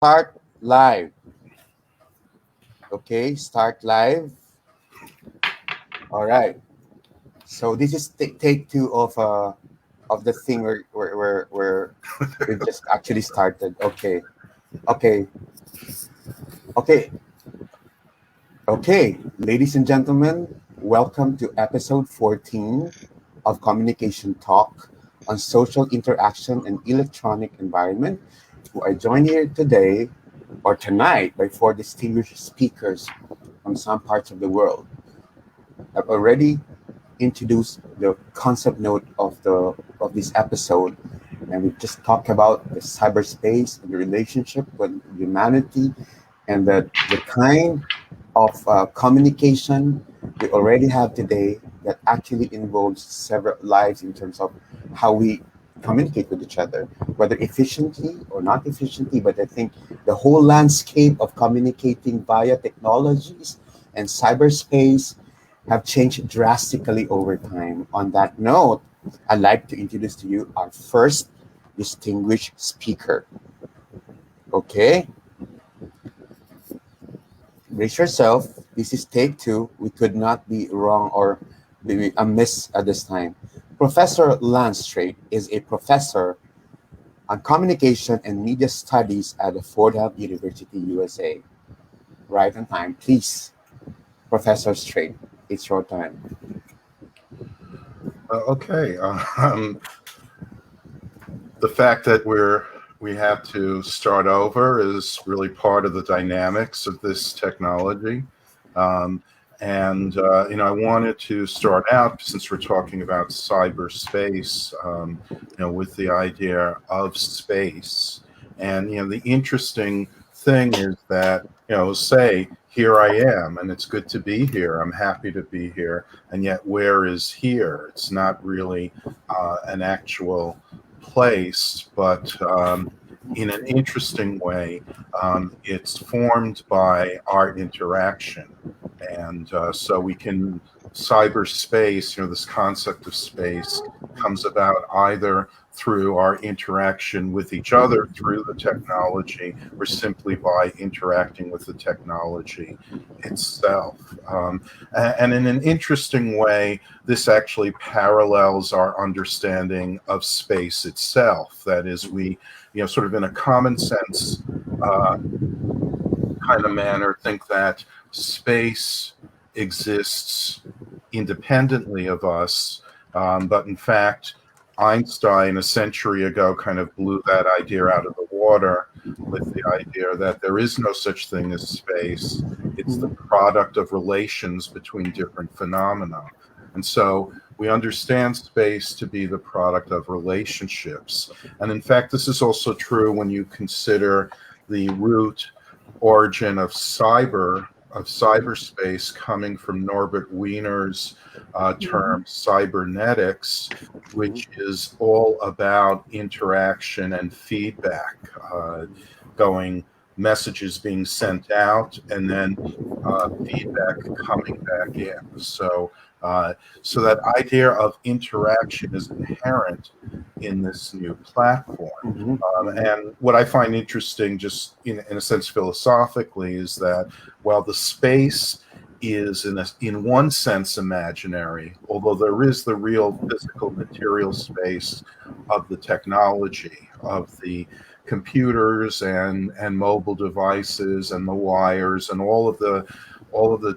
Start live. Okay, start live. All right. So this is take two of the thing where we've just actually started. Okay. Okay. Okay. Okay. Ladies and gentlemen, welcome to episode 14 of Communication Talk on social interaction and electronic environment. We are joined here today or tonight by four distinguished speakers from some parts of the world. I've already introduced the concept note of this episode, and we just talked about the cyberspace and the relationship with humanity, and the kind of communication we already have today that actually involves several lives in terms of how we communicate with each other, whether efficiently or not efficiently. But I think the whole landscape of communicating via technologies and cyberspace have changed drastically over time. On that note, I'd like to introduce to you our first distinguished speaker. Okay, brace yourself. This is take two. We could not be wrong or be amiss at this time. Professor Lance Strate is a professor on communication and media studies at the Fordham University, USA. Right on time, please, Professor Strate. It's your time. Okay. The fact that we have to start over is really part of the dynamics of this technology. I wanted to start out, since we're talking about cyberspace, with the idea of space. And the interesting thing is that say here I am, and it's good to be here. I'm happy to be here, and yet where is here? It's not really an actual place, but in an interesting way, it's formed by our interaction. And so we can, cyberspace, this concept of space comes about either through our interaction with each other through the technology, or simply by interacting with the technology itself. And in an interesting way, this actually parallels our understanding of space itself. That is, we, sort of in a common sense kind of manner, think that space exists independently of us, but in fact, Einstein a century ago kind of blew that idea out of the water with the idea that there is no such thing as space. It's the product of relations between different phenomena. And so we understand space to be the product of relationships. And in fact, this is also true when you consider the root origin of cyberspace coming from Norbert Wiener's term cybernetics, which is all about interaction and feedback, messages being sent out and then feedback coming back in. So that idea of interaction is inherent in this new platform. And what I find interesting, just in a sense philosophically, is that while the space is in one sense imaginary, although there is the real physical material space of the technology, of the computers and mobile devices and the wires and all of the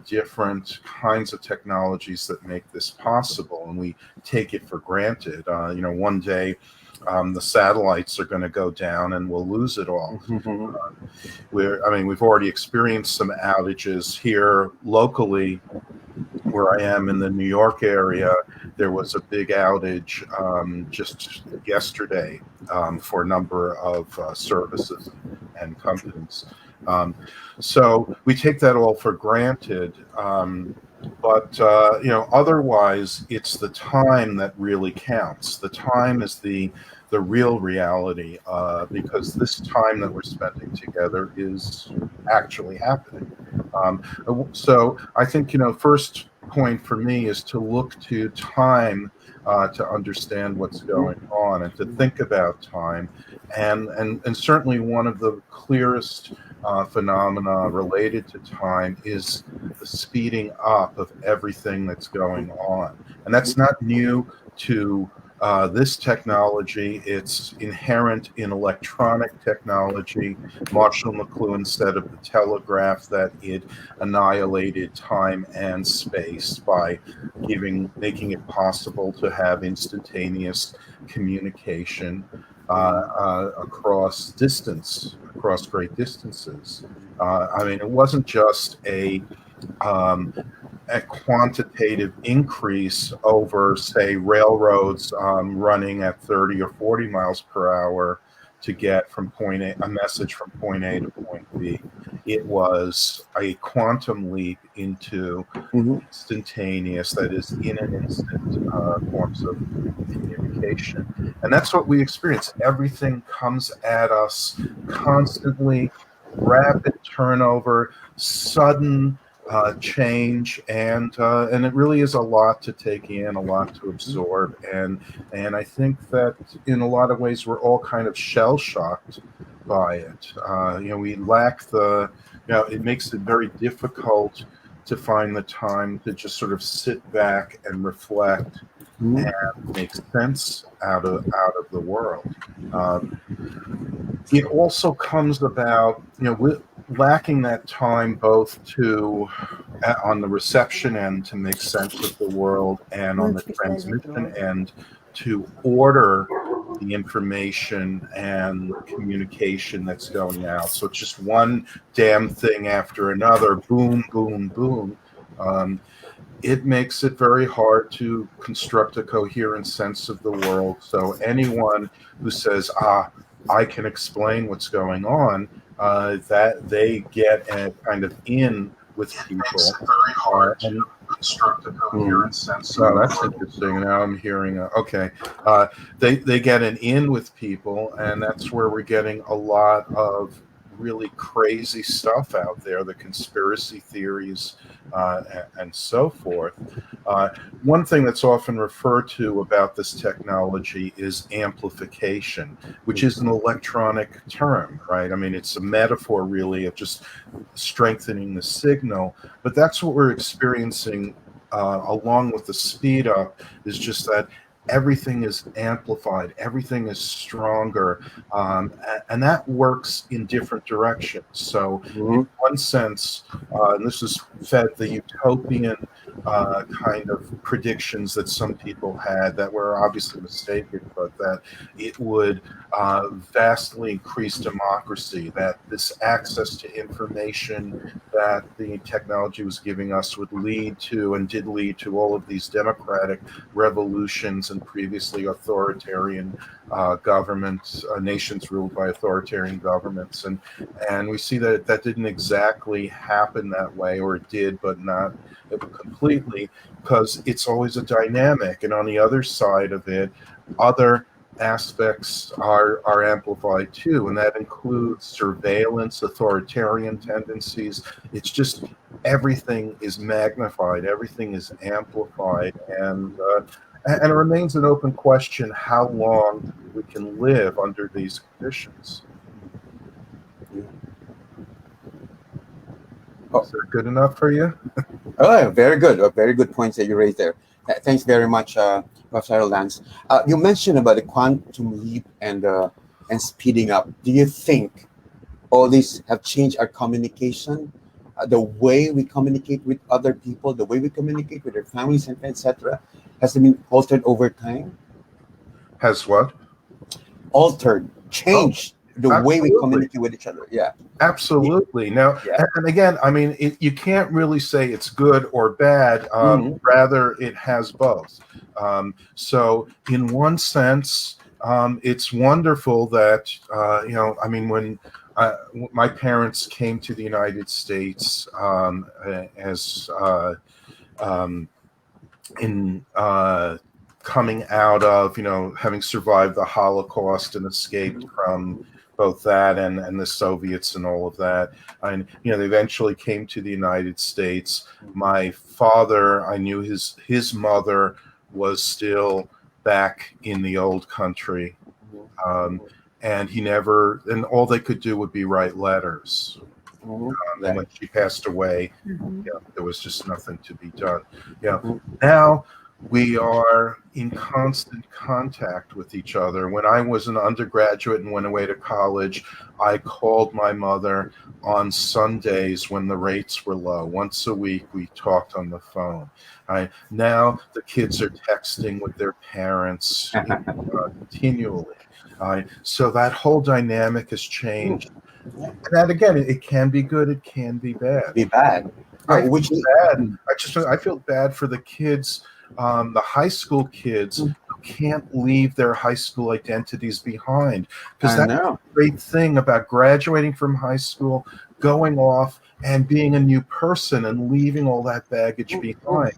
different kinds of technologies that make this possible, and we take it for granted. One day the satellites are going to go down and we'll lose it all. We've already experienced some outages here locally. Where I am in the New York area, there was a big outage just yesterday for a number of services and companies. So we take that all for granted. But otherwise, it's the time that really counts. The time is the real reality, because this time that we're spending together is actually happening. So I think, first point for me is to look to time to understand what's going on and to think about time. And certainly one of the clearest phenomena related to time is the speeding up of everything that's going on. And that's not new to this technology. It's inherent in electronic technology. Marshall McLuhan said of the telegraph that it annihilated time and space by making it possible to have instantaneous communication across great distances. I mean, it wasn't just um, a quantitative increase over, say, railroads running at 30 or 40 miles per hour to get from point A, a message from point A to point B. It was a quantum leap into Mhm. instantaneous, that is, in an instant, forms of communication. And that's what we experience. Everything comes at us constantly, rapid turnover, sudden change, and it really is a lot to take in, a lot to absorb, and I think that in a lot of ways we're all kind of shell shocked by it. We lack it makes it very difficult to find the time to just sort of sit back and reflect Mhm. and make sense out of the world. Um, it also comes about, with lacking that time both to on the reception end to make sense of the world and on the transmission end to order the information and communication that's going out. So it's just one damn thing after another, boom, boom, boom. Um, it makes it very hard to construct a coherent sense of the world. So anyone who says, I can explain what's going on, that they get a kind of in with people. And construct a coherent sense of oh, the that's world. interesting. Now I'm hearing, okay. They get an in with people, and that's where we're getting a lot of really crazy stuff out there, the conspiracy theories and so forth. One thing that's often referred to about this technology is amplification, which is an electronic term, right? I mean, it's a metaphor really of just strengthening the signal, but that's what we're experiencing along with the speed up, is just that everything is amplified, everything is stronger, and that works in different directions. So, in Mhm. one sense, and this is fed the utopian kind of predictions that some people had that were obviously mistaken, but that it would vastly increase democracy, that this access to information that the technology was giving us would lead to, and did lead to, all of these democratic revolutions and previously authoritarian governments, nations ruled by authoritarian governments, and we see that that didn't exactly happen that way, or it did, but not completely, because it's always a dynamic, and on the other side of it, other aspects are amplified too, and that includes surveillance, authoritarian tendencies. It's just everything is magnified, everything is amplified, and it remains an open question how long we can live under these conditions. Oh, Is that good enough for you? oh, very good. Very good points that you raised there. Thanks very much, Professor Lance. You mentioned about the quantum leap and speeding up. Do you think all these have changed our communication, the way we communicate with other people, the way we communicate with our families, and etc., has it been altered over time? Has what? Altered, Oh, changed the way we absolutely. communicate with each other. Yeah. Absolutely. Now, Yeah. and again, I mean, you can't really say it's good or bad. Mhm. Rather, it has both. So, in one sense, it's wonderful that, I mean, when my parents came to the United States as um, in coming out of, having survived the Holocaust and escaped from both that and the Soviets and all of that. And, they eventually came to the United States. My father, I knew his mother was still back in the old country. Um, and he never, and all they could do would be write letters. And Right. when she passed away, Mhm. there was just nothing to be done. Mhm. Now we are in constant contact with each other. When I was an undergraduate and went away to college, I called my mother on Sundays when the rates were low. Once a week, we talked on the phone. Now the kids are texting with their parents continually. So that whole dynamic has changed. And that again, it can be good, it can be bad. Be bad. I feel Which bad. I feel bad for the kids, the high school kids who can't leave their high school identities behind, because I that's the know. great thing about graduating from high school, going off and being a new person and leaving all that baggage behind.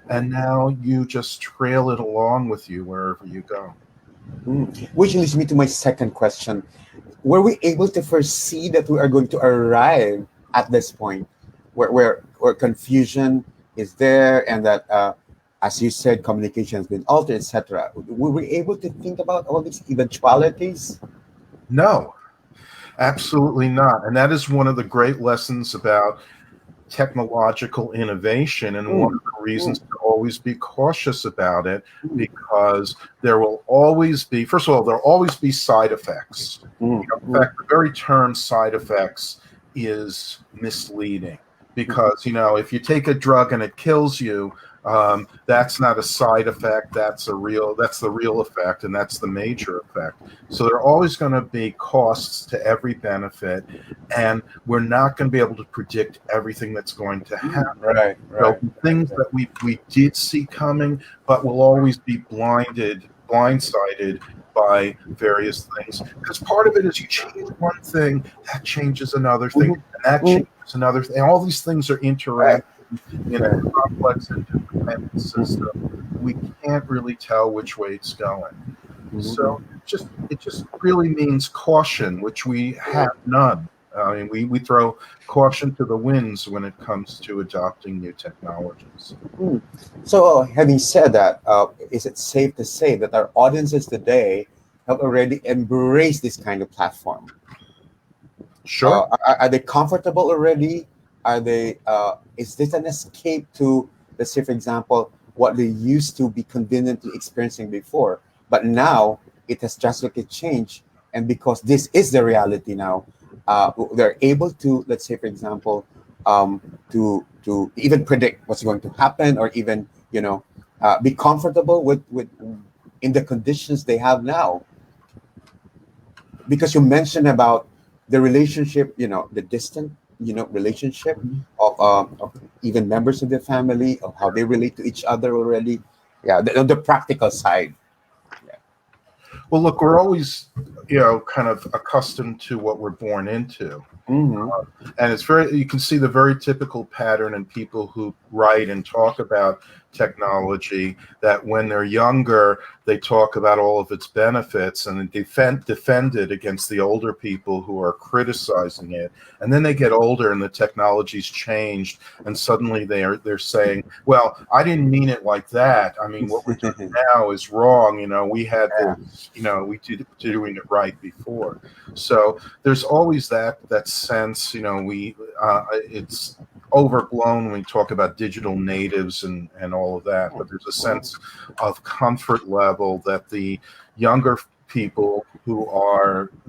And now you just trail it along with you wherever you go. Which leads me to my second question. Were we able to foresee that we are going to arrive at this point where confusion is there and that, as you said, communication has been altered, etc.? Were we able to think about all these eventualities? No, absolutely not. And that is one of the great lessons about technological innovation, and one Mm, of the reasons mm, to always be cautious about it, mm, because there will always be, first of all, there'll always be side effects. mm, In fact, the very term side effects is misleading, because if you take a drug and it kills you, that's not a side effect. That's the real effect, and that's the major effect. So there are always going to be costs to every benefit, and we're not going to be able to predict everything that's going to happen. right, There'll right. be things that we did see coming, but we'll always be blindsided by various things. Because part of it is you change one thing, that changes another thing, Mhm, and that mhm, changes another thing. And all these things are right, interacting in a right. complex interdependent system. We can't really tell which way it's going. Mhm. So it just really means caution, which we have none. I mean, we throw caution to the winds when it comes to adopting new technologies. Mm. So, having said that, is it safe to say that our audiences today have already embraced this kind of platform? Sure. Are they comfortable already? Are they? Is this an escape to, let's say, for example, what they used to be conveniently experiencing before, but now it has drastically changed, and because this is the reality now, they're able to, let's say, for example, to even predict what's going to happen, or even be comfortable with in the conditions they have now, because you mentioned about the relationship, the distant, relationship of even members of the family, of how they relate to each other already. Yeah, on the practical side. Yeah. Well, look, we're always, kind of accustomed to what we're born into. Hmm. And you can see the very typical pattern in people who write and talk about technology, that when they're younger, they talk about all of its benefits and defend it against the older people who are criticizing it. And then they get older and the technology's changed, and suddenly they're saying, well, I didn't mean it like that. I mean, what we're doing now is wrong. We had Yeah. this, we did doing it right before. So there's always that sense, it's overblown when we talk about digital natives and all of that, but there's a sense of comfort level that the younger people who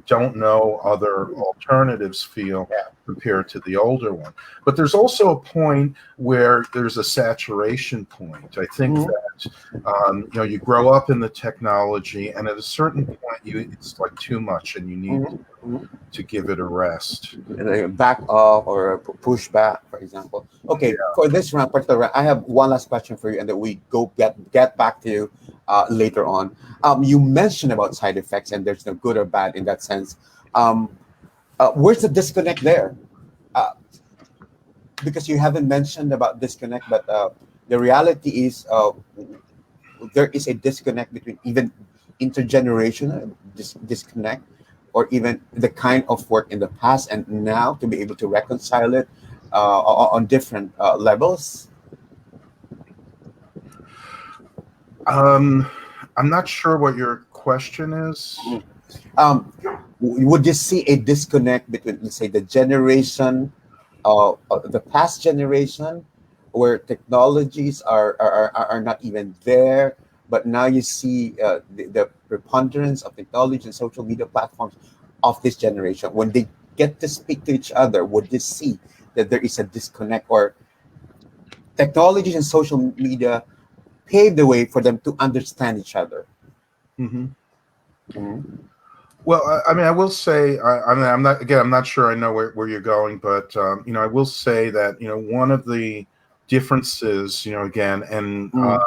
don't know other alternatives feel, compared to the older one. But there's also a point where there's a saturation point. I think Mhm. that you grow up in the technology, and at a certain point, it's like too much, and you need Mhm. Mhm. to give it a rest. Like back off or push back, for example. Okay, Yeah. for this round, particular round, I have one last question for you, and then we go get back to you later on. You mentioned about side effects, and there's no good or bad in that sense. Um, where's the disconnect there? Uh, because you haven't mentioned about disconnect, but the reality is there is a disconnect between even intergenerational disconnect, or even the kind of work in the past and now to be able to reconcile it on different levels. Um, I'm not sure what your question is. Um, would you see a disconnect between, let's say, the generation, the past generation, where technologies are not even there, but now you see the preponderance of technology and social media platforms of this generation? When they get to speak to each other, would you see that there is a disconnect, or technologies and social media pave the way for them to understand each other? Hmm. Mhm. Well, I mean, I will say, I mean, I'm not sure I know where you're going, but I will say that one of the differences, again, and Mhm.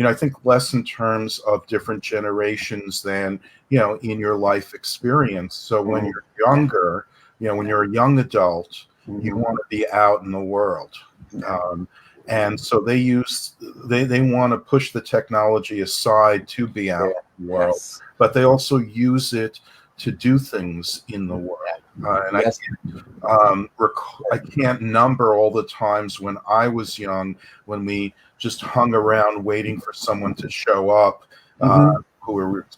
I think less in terms of different generations than in your life experience. So when Mhm. you're younger, when you're a young adult, you Mhm. want to be out in the world. Yeah. Um, and so they want to push the technology aside to be Yeah. out in the world, Yes. but they also use it to do things in the Yeah. world. And Yes. I can't number all the times when I was young, when we just hung around waiting for someone to show up, Mm-hmm.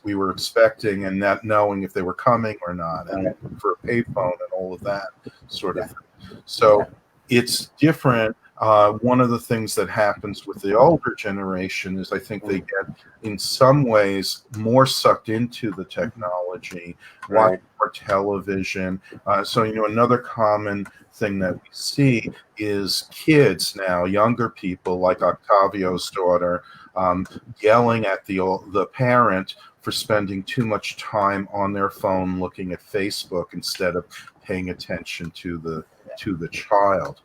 we were expecting, and not knowing if they were coming or not, and Right. looking for a payphone and all of that sort of Yeah. thing. So Yeah. it's different. One of the things that happens with the older generation is I think they Mm. get, in some ways, more sucked into the technology, watch Right. more television. So, another common thing that we see is kids now, younger people like Octavio's daughter, um, yelling at the parent for spending too much time on their phone looking at Facebook instead of paying attention to the child.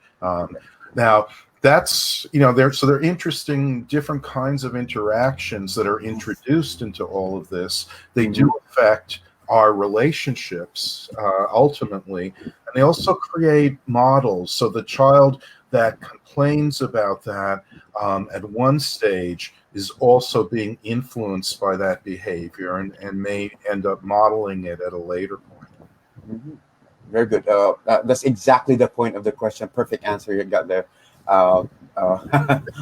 Now, that's they're interesting, different kinds of interactions that are introduced into all of this. They do Mm-hmm. affect our relationships ultimately, and they also create models. So the child that complains about that at one stage is also being influenced by that behavior, and may end up modeling it at a later point. Mm-hmm. Very good. That's exactly the point of the question. Perfect answer you got there, uh,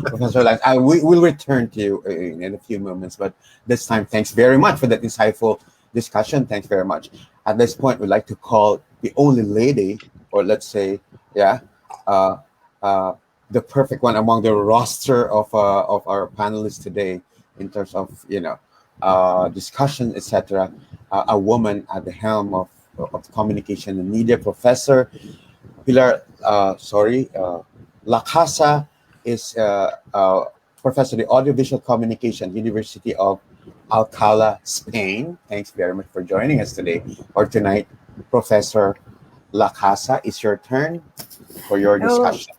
Professor Lance. We will return to you in a few moments, but this time, thanks very much for that insightful discussion. Thanks very much. At this point, we'd like to call the only lady, or let's say, yeah, uh, uh, the perfect one among the roster of our panelists today, in terms of discussion, etc. A woman at the helm of communication and media, Professor Pilar. Lacasa is professor of the audiovisual communication, University of Alcala, Spain. Thanks very much for joining us today or tonight, Professor Lacasa. It's your turn for your Oh, discussion.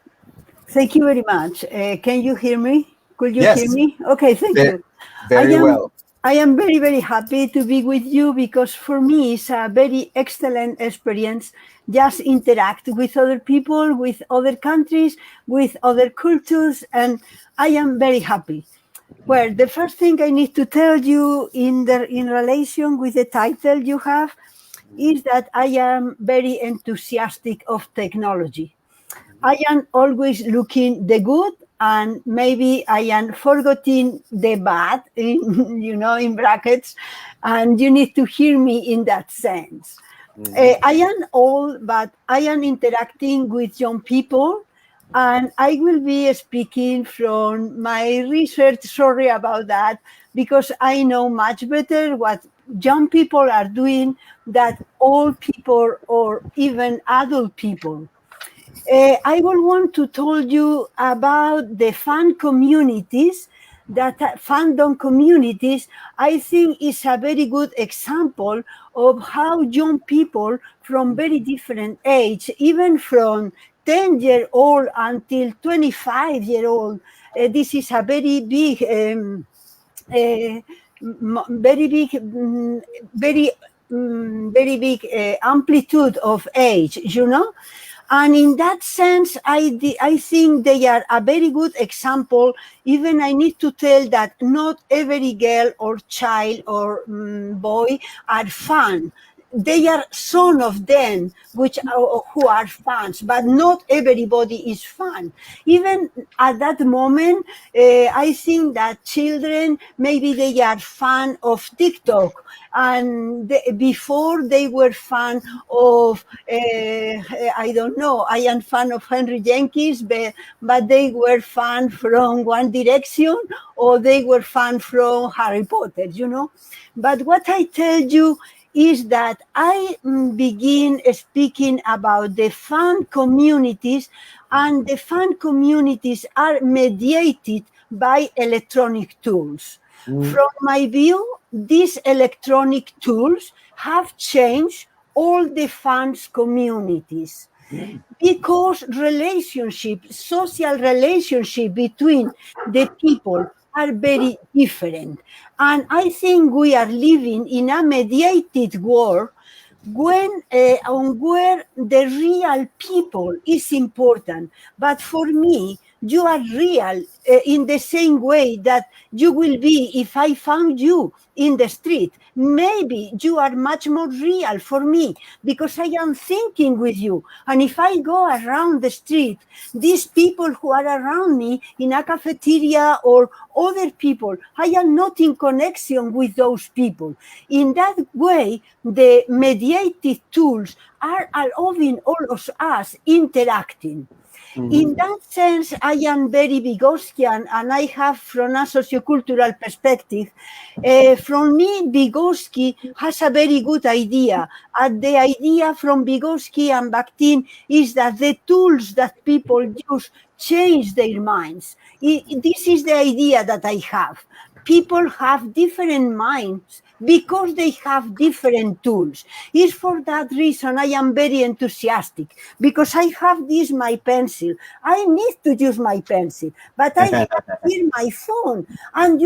thank you very much. Can you hear me? Could you hear Yes, me? Okay, thank very, you. I very am well. I am very very happy to be with you because for me it's a very excellent experience. Just interact with other people, with other countries, with other cultures, and I am very happy. Well, the first thing I need to tell you in relation with the title you have is that I am very enthusiastic of technology. I am always looking the good, and maybe I am forgetting the bad in in brackets, and you need to hear me in that sense. Mhm. I am old, but I am interacting with young people, and I will be speaking from my research. Sorry about that, because I know much better what young people are doing than old people or even adult people. I will want to tell you about the fan communities. That fandom communities, I think, is a very good example of how young people from very different age, even from 10-year-old until 25-year-old, this is a very big, very big, very big amplitude of age. And in that sense, I think they are a very good example. Even I need to tell that not every girl or child or boy are fun. they are some of them who are fans, but not everybody is fan. Even at that moment, I think that children, maybe they are fan of TikTok, and before they were fan of, I don't know, I am fan of Henry Jenkins, but they were fan from One Direction, or they were fan from Harry Potter, But what I tell you is that I begin speaking about the fan communities, and the fan communities are mediated by electronic tools. From my view, these electronic tools have changed all the fans communities because social relationship between the people are very different. And I think we are living in a mediated world where the real people is important. But for me, you are real in the same way that you will be if I found you in the street. Maybe you are much more real for me because I am thinking with you. And if I go around the street, these people who are around me in a cafeteria or other people, I am not in connection with those people. In that way, the mediated tools are allowing all of us interacting. In that sense, I am very Vygotskian, and I have, from a sociocultural perspective, from me, Vygotsky has a very good idea. And the idea from Vygotsky and Bakhtin is that the tools that people use change their minds. This is the idea that I have. People have different minds because they have different tools. It's for that reason I am very enthusiastic, because I have this, my pencil. I need to use my pencil, but I have here my phone. And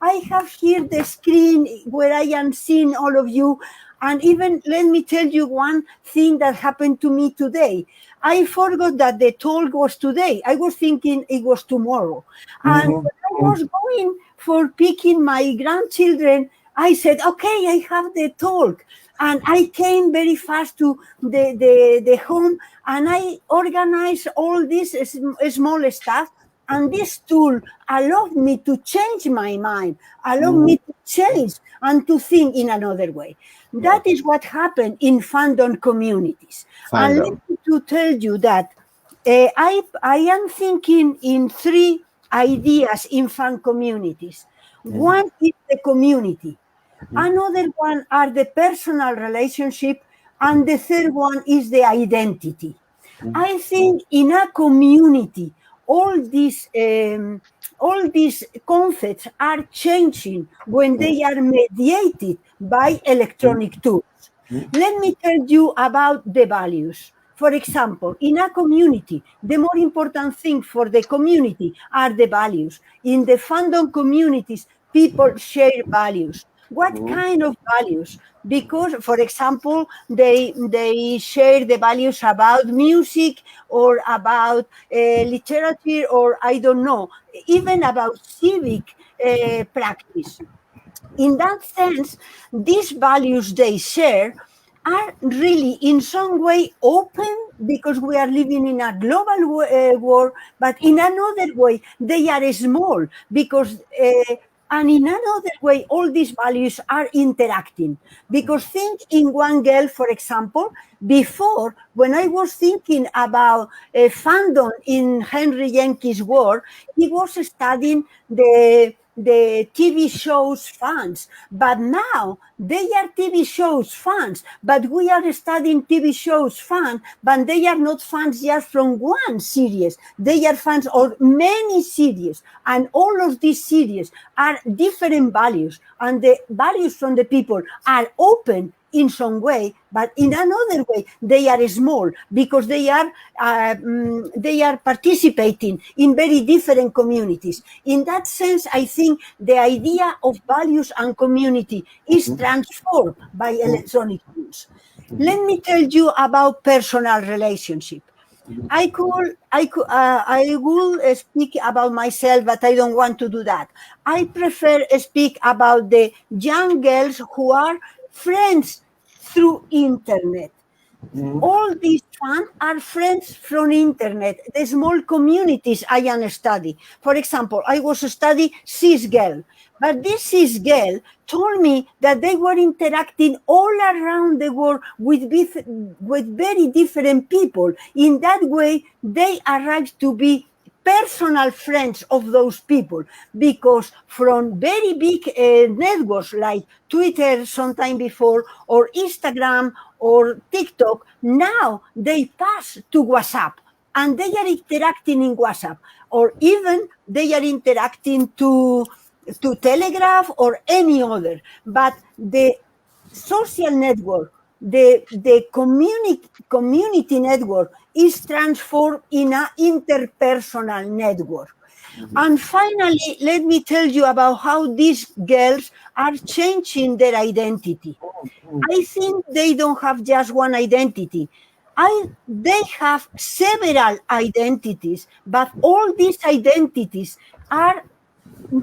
I have here the screen where I am seeing all of you. And even, let me tell you one thing that happened to me today. I forgot that the talk was today. I was thinking it was tomorrow. And when I was going for picking my grandchildren, I said, okay, I have the talk. And I came very fast to the home, and I organized all this small stuff. And this tool allowed me to change my mind, allowed me to change and to think in another way. That is what happened in fandom communities. And let me to tell you that I am thinking in three ideas in fan communities. One is the community. Another one are the personal relationship. And the third one is the identity. I think in a community, all these concepts are changing when they are mediated by electronic tools. Let me tell you about the values. For example, in a community, the more important thing for the community are the values. In the fandom communities, people share values. What kind of values? Because, for example, they share the values about music or about literature, or I don't know, even about civic practice. In that sense, these values they share are really in some way open, because we are living in a global world, but in another way, they are small because and in another way, all these values are interacting. Because think in one girl, for example, before, when I was thinking about fandom in Henry Jenkins' work, he was studying the TV shows fans. But now they are TV shows fans, but we are studying TV shows fans, but they are not fans just from one series. They are fans of many series, and all of these series are different values, and the values from the people are open in some way, but in another way they are small, because they are participating in very different communities. In that sense, I think the idea of values and community is transformed by electronic tools. Let me tell you about personal relationship. I will speak about myself, but I don't want to do that. I prefer speak about the young girls who are friends through internet. Mhm. All these fans are friends from internet, the small communities I am studying. For example, I was studying cis girl, but this cis girl told me that they were interacting all around the world with very different people. In that way, they arrived to be personal friends of those people, because from very big networks like Twitter sometime before, or Instagram, or TikTok, now they pass to WhatsApp, and they are interacting in WhatsApp, or even they are interacting to Telegraph or any other. But the social network, the community network is transformed in an interpersonal network. And finally, let me tell you about how these girls are changing their identity. I think they don't have just one identity. They have several identities, but all these identities are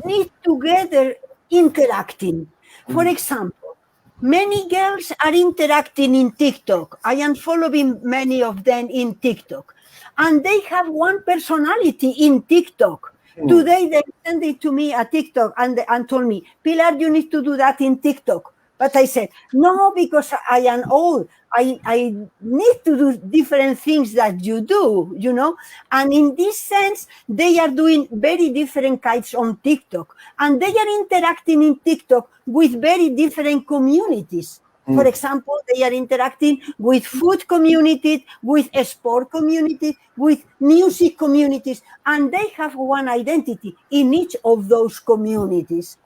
need together interacting. For example, many girls are interacting in TikTok. I am following many of them in TikTok. And they have one personality in TikTok. Today they sent it to me at TikTok and told me, Pilar, you need to do that in TikTok. But I said, no, because I am old. I need to do different things that you do, you know. And in this sense, they are doing very different kinds on TikTok. And they are interacting in TikTok with very different communities. For example, they are interacting with food communities, with sport communities, with music communities, and they have one identity in each of those communities.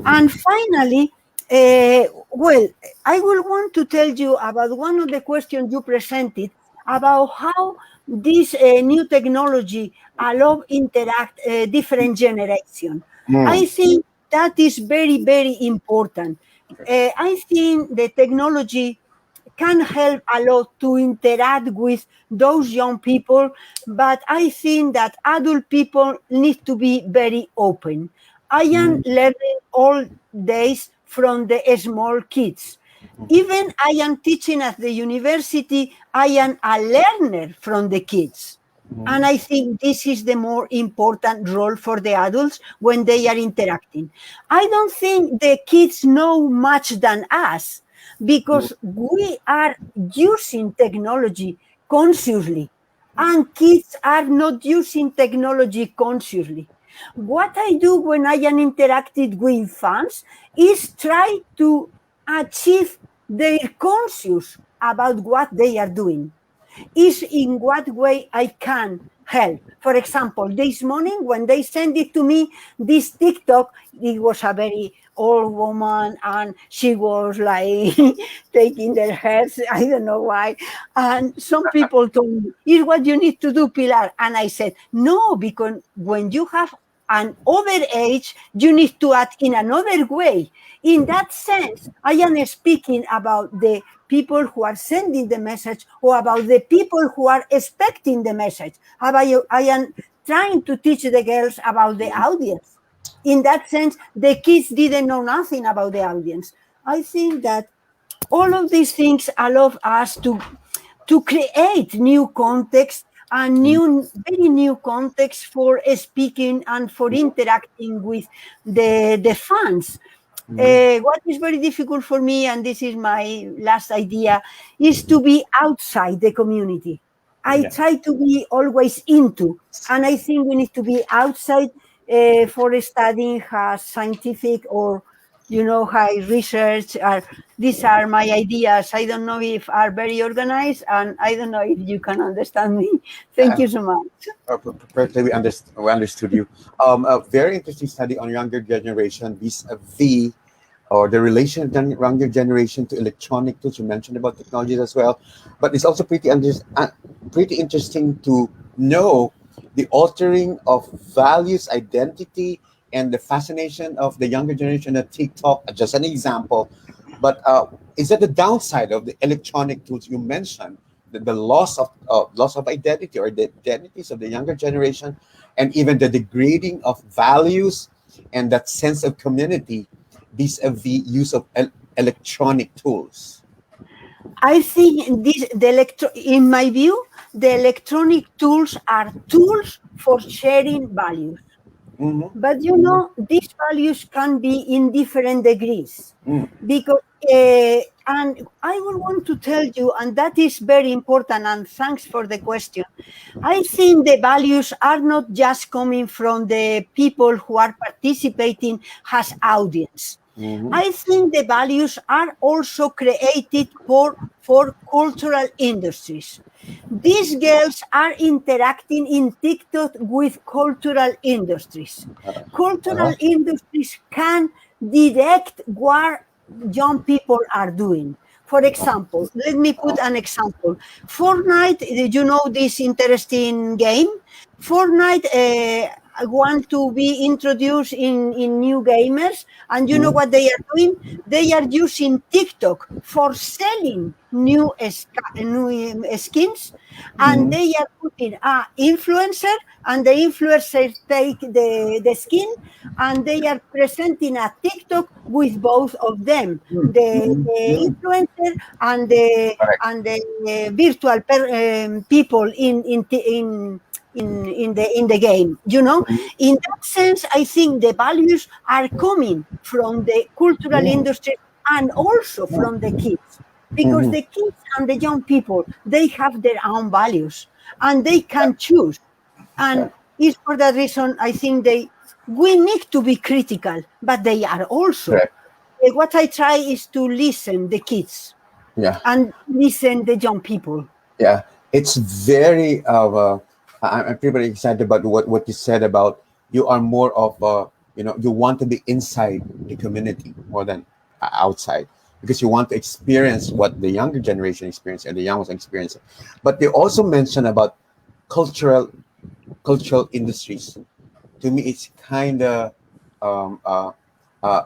And finally, well, I will want to tell you about one of the questions you presented about how this new technology allow interact different generation. I think that is very, very important. I think the technology can help a lot to interact with those young people, but I think that adult people need to be very open. I am learning all days from the small kids. Even I am teaching at the university, I am a learner from the kids. And I think this is the more important role for the adults when they are interacting. I don't think the kids know much than us, because we are using technology consciously, and kids are not using technology consciously. What I do when I am interacting with fans is try to achieve their conscious about what they are doing, is in what way I can help. For example, this morning when they sent it to me, this TikTok, it was a very old woman and she was like taking their heads, I don't know why. And some people told me, is what you need to do, Pilar. And I said, no, because when you have an over age, you need to act in another way. In that sense, I am speaking about the people who are sending the message, or about the people who are expecting the message. I am trying to teach the girls about the audience. In that sense, the kids didn't know nothing about the audience. I think that all of these things allow us to create new context, and very new context for speaking and for interacting with the fans. What is very difficult for me, and this is my last idea, is to be outside the community. I try to be always into, and I think we need to be outside for studying scientific or high research. These are my ideas. I don't know if are very organized, and I don't know if you can understand me. Thank you so much. Perfectly, we understood you. A very interesting study on younger generation vis-a-vis, or the relation of the younger generation to electronic tools. You mentioned about technologies as well, but it's also pretty interesting to know the altering of values, identity, and the fascination of the younger generation of TikTok. Just an example, but is that the downside of the electronic tools you mentioned? The loss of identity, or the identities of the younger generation, and even the degrading of values and that sense of community vis-a-vis use of electronic tools. I think in my view, the electronic tools are tools for sharing values. Mm-hmm. But Mm-hmm. these values can be in different degrees Mm. because, and I will want to tell you, and that is very important. And thanks for the question. I think the values are not just coming from the people who are participating as audience. Mm-hmm. I think the values are also created for cultural industries. These girls are interacting in TikTok with cultural industries. Uh-huh. Cultural industries can direct what young people are doing. For example, let me put an example. Fortnite, did you know this interesting game? Fortnite want to be introduced in new gamers, and you know Mm-hmm. what they are doing? They are using TikTok for selling new skins, and Mm-hmm. they are putting a influencer, and the influencer take the skin, and they are presenting a TikTok with both of them, the Mm-hmm. influencer and the Correct. virtual people in the game. In that sense, I think the values are coming from the cultural industry and also from the kids, because Mm-hmm. the kids and the young people, they have their own values and they can choose. Yeah. And it's for that reason I think we need to be critical, but they are also, Correct. what I try is to listen the kids Yeah. and listen the young people. Yeah. It's very of I'm pretty excited about what you said about you are more of you want to be inside the community more than outside because you want to experience what the younger generation experience and the young ones experience. But they also mention about cultural cultural industries. To me, it's kind of um, uh,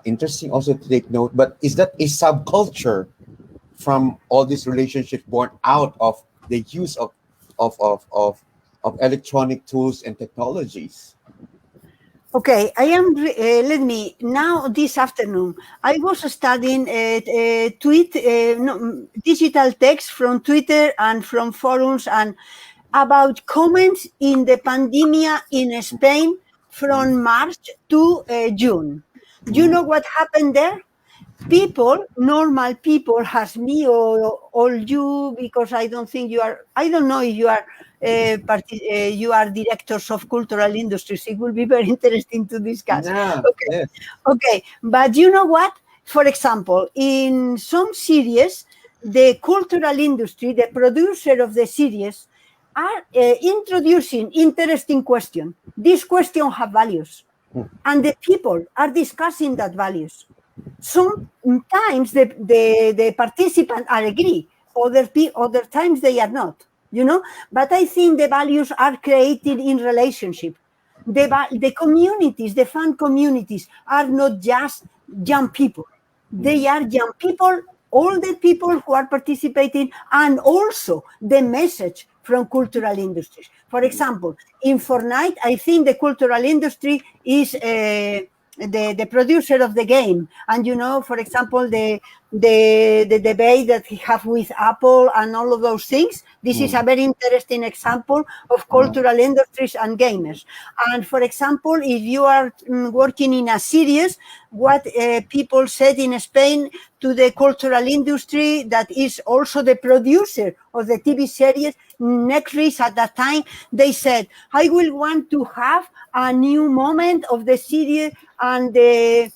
interesting also to take note. But is that a subculture from all these relationships born out of the use of of of, of electronic tools and technologies? Okay, I am. Let me now. This afternoon, I was studying digital text from Twitter and from forums and about comments in the pandemia in Spain from March to June. Do you know what happened there? People, normal people, as me or you, because I don't think you are. I don't know if you are. You are directors of cultural industries. It will be very interesting to discuss. Yeah. Okay, Yes. okay, but you know what? For example, in some series, the cultural industry, the producer of the series, are introducing interesting question. These questions have values, and the people are discussing that values. Sometimes the participants are agree, other times they are not, but I think the values are created in relationship. The communities, the fan communities, are not just young people. They are young people, older people who are participating, and also the message from cultural industries. For example, in Fortnite, I think the cultural industry is the producer of the game. And for example, the debate that he have with Apple and all of those things. This is a very interesting example of cultural industries and gamers. And for example, if you are working in a series, what people said in Spain to the cultural industry that is also the producer of the TV series Netflix at that time, they said, I will want to have a new moment of the series, and this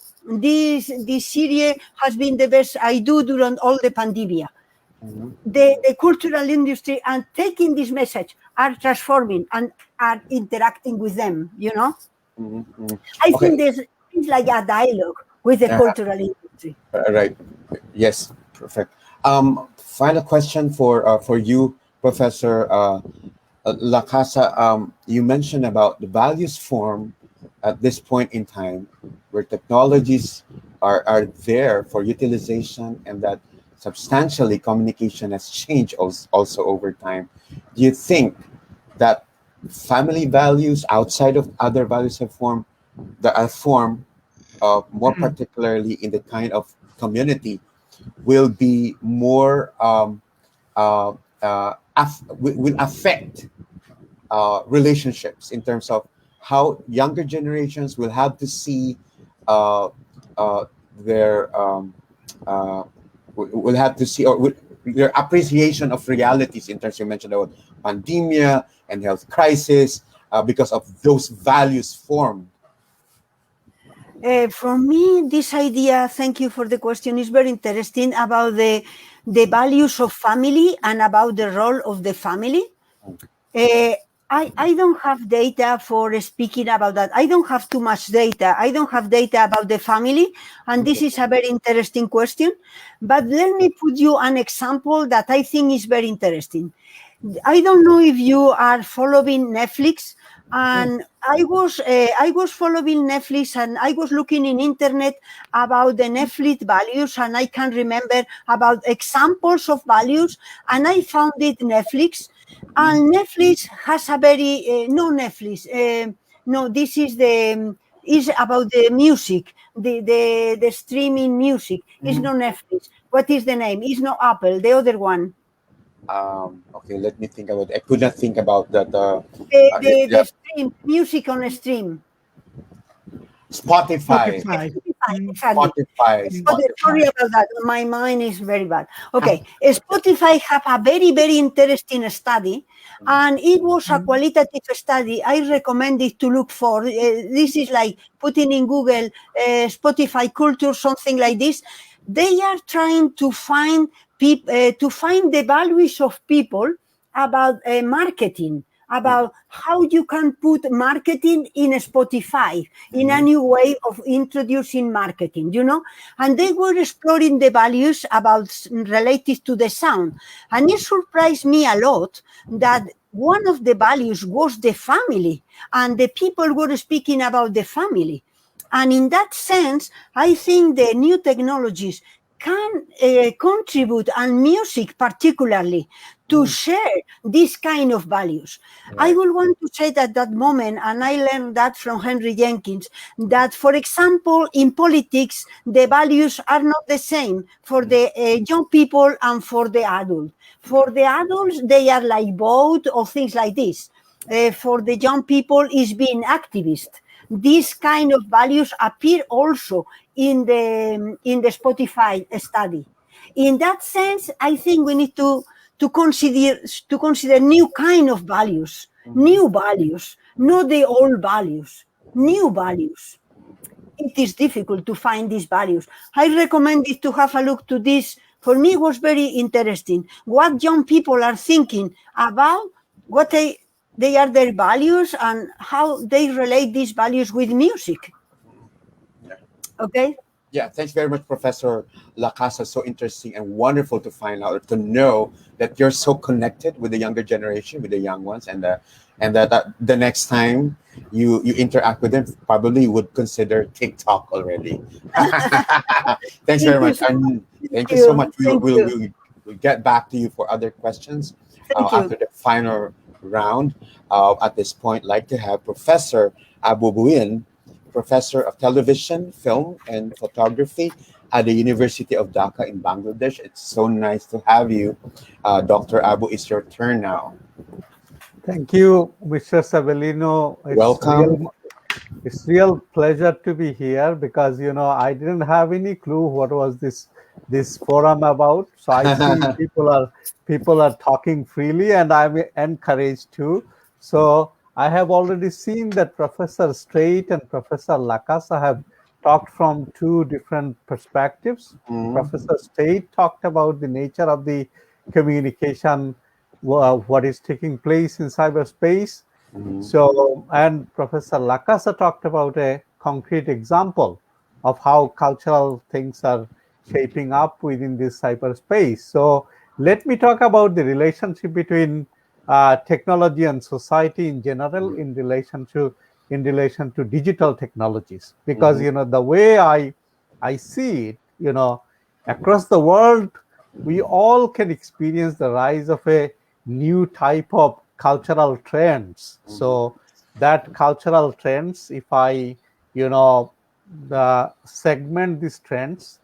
series has been the best I do during all the pandemia. The cultural industry and taking this message are transforming and are interacting with them. Mhm. I think Okay. there's it's like a dialogue with the Uh, cultural industry. right. Yes. Perfect. Final question for you, Professor Lacasa. You mentioned about the values form at this point in time, where technologies are there for utilization, and that substantially communication has changed also over time. Do you think that family values outside of other values have formed that are formed more particularly in the kind of community will be more will affect relationships in terms of how younger generations will have to see uh, their uh, will have to see, or their appreciation of realities in terms, you mentioned about pandemia and health crisis, because of those values formed. For me, this idea, thank you for the question, is very interesting about the values of family and about the role of the family. Uh, I don't have data for speaking about that. I don't have too much data. I don't have data about the family, and this is a very interesting question. But let me put you an example that I think is very interesting. I don't know if you are following Netflix, and I was following Netflix, and I was looking in internet about the Netflix values, and I can remember about examples of values, and I found it Netflix, and Netflix has a very no Netflix. No, this is the is about the music, the streaming music. It's not Netflix. What is the name? It's not Apple. The other one. Okay, let me think about it. I could not think about that. The Yeah, stream, music on a stream. Spotify. Spotify. Spotify, Mm, exactly. Sorry Spotify. about that. My mind is very bad. Okay, Spotify have a very, very interesting study, and it was a qualitative study. I recommend it to look for. This is like putting in Google Spotify culture, something like this. They are trying to find to find the values of people about marketing, about how you can put marketing in Spotify, in a new way of introducing marketing, and they were exploring the values about related to the sound. And it surprised me a lot that one of the values was the family, and the people were speaking about the family. And in that sense, I think the new technologies can contribute, and music particularly, to share these kind of values. I Right. will want to say that moment, and I learned that from Henry Jenkins, that, for example, in politics, the values are not the same for the young people and for the adults. For the adults, they are like vote or things like this. For the young people, is being activist. These kind of values appear also in the Spotify study. In that sense, I think we need to consider new kind of values, new values, not the old values, new values. It is difficult to find these values. I recommend it to have a look to this. For me, it was very interesting what young people are thinking about, what they are their values, and how they relate these values with music. Yeah. Okay. Yeah, thanks very much, Professor Lacasa. So interesting and wonderful to find out, or to know that you're so connected with the younger generation, with the young ones, and that the next time you interact with them, probably you would consider TikTok already. Thanks very Thank you much, so much. and thank Thank you so you. much. Thank you. We'll get back to you for other questions Thank you. after the final round. At this point, I'd like to have Professor Abu Bhuiyan, Professor of Television, Film, and Photography at the University of Dhaka in Bangladesh. It's so nice to have you. Dr. Abu, it's your turn now. Thank you, Mr. Sebelino. Welcome. It's real pleasure to be here because I didn't have any clue what was this forum about. So I see people are talking freely, and I'm encouraged to. So I have already seen that Professor Strate and Professor Lacasa have talked from two different perspectives. Mhm. Professor Strate talked about the nature of the communication, what is taking place in cyberspace. Mhm. So, and Professor Lacasa talked about a concrete example of how cultural things are shaping up within this cyberspace. So, let me talk about the relationship between technology and society in general in relation to digital technologies. Because Mhm. the way I see it, across the world, we all can experience the rise of a new type of cultural trends. Mhm. So that cultural trends, if I, you know, segment these trends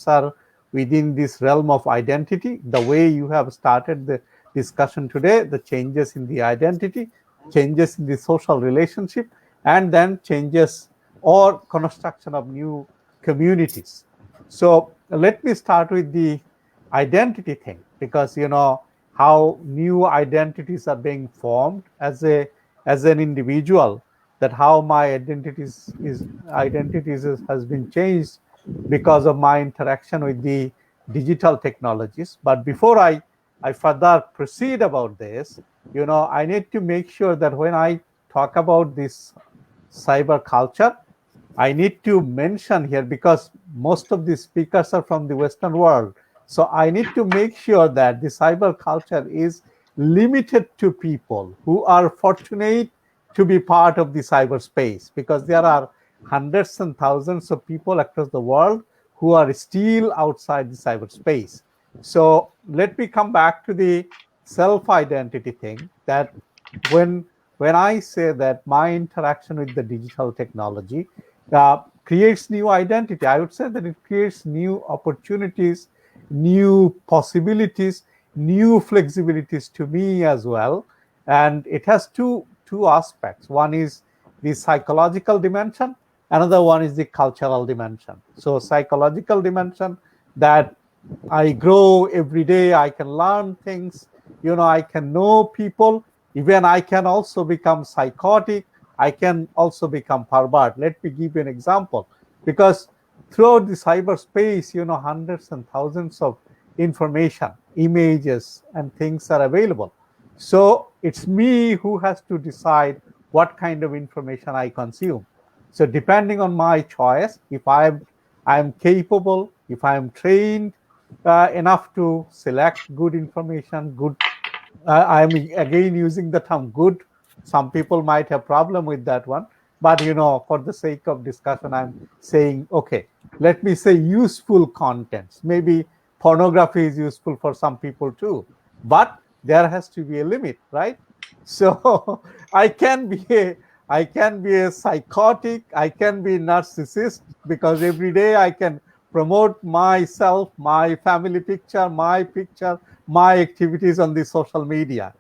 are within this realm of identity, the way you have started the discussion today, the changes in the identity, changes in the social relationship, and then changes or construction of new communities. So let me start with the identity thing, because how new identities are being formed as an individual, that how my identities has been changed because of my interaction with the digital technologies. But before I further proceed about this, I need to make sure that when I talk about this cyber culture, I need to mention here, because most of the speakers are from the Western world. So I need to make sure that the cyber culture is limited to people who are fortunate to be part of the cyberspace, because there are hundreds and thousands of people across the world who are still outside the cyberspace. So let me come back to the self-identity thing, that when when I say that my interaction with the digital technology creates new identity, I would say that it creates new opportunities, new possibilities, new flexibilities to me as well. And it has two aspects. One is the psychological dimension, another one is the cultural dimension. So psychological dimension, that I grow every day, I can learn things, I can know people, even I can also become psychotic, I can also become pervert. Let me give you an example. Because throughout the cyberspace, hundreds and thousands of information, images, and things are available. So it's me who has to decide what kind of information I consume. So depending on my choice, if I'm capable, if I'm trained enough to select good information, good, I'm again using the term good. Some people might have problem with that one, but for the sake of discussion, I'm saying, okay, let me say useful contents. Maybe pornography is useful for some people too, but there has to be a limit, right? So I can be a psychotic, I can be narcissist, because every day I can promote myself, my family picture, my activities on the social media.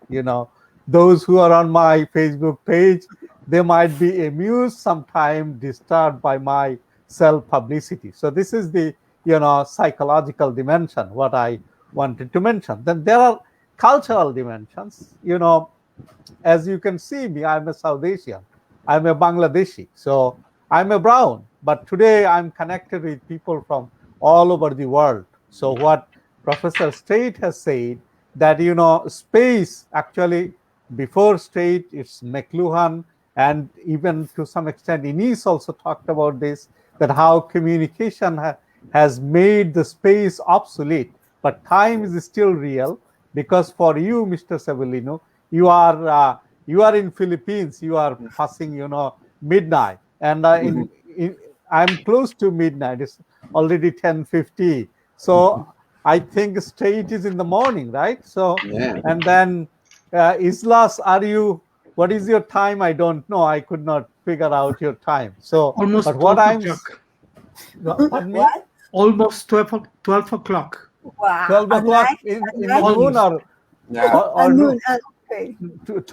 Those who are on my Facebook page, they might be amused, sometimes disturbed by my self publicity. So this is the psychological dimension what I wanted to mention. Then there are cultural dimensions. As you can see me, I'm a South Asian, I'm a Bangladeshi, so I'm a brown, but today I'm connected with people from all over the world. So what Professor Strate has said, that space, actually before Strate it's McLuhan, and even to some extent Innes also talked about this, that how communication has made the space obsolete, but time is still real. Because for you, Mr. Sebelino, you are in Philippines, you are passing midnight, and I'm close to midnight, it's already 10:50. So I think Straight is in the morning, right? So Yeah. and then Islas, are you, what is your time? I don't know, I could not figure out your time. So but Almost what 12 I'm o'clock. pardon me, What? Almost 12 o'clock. Wow. 12 At o'clock night? At in the night? noon, Almost. Yeah. At or no, noon. Okay.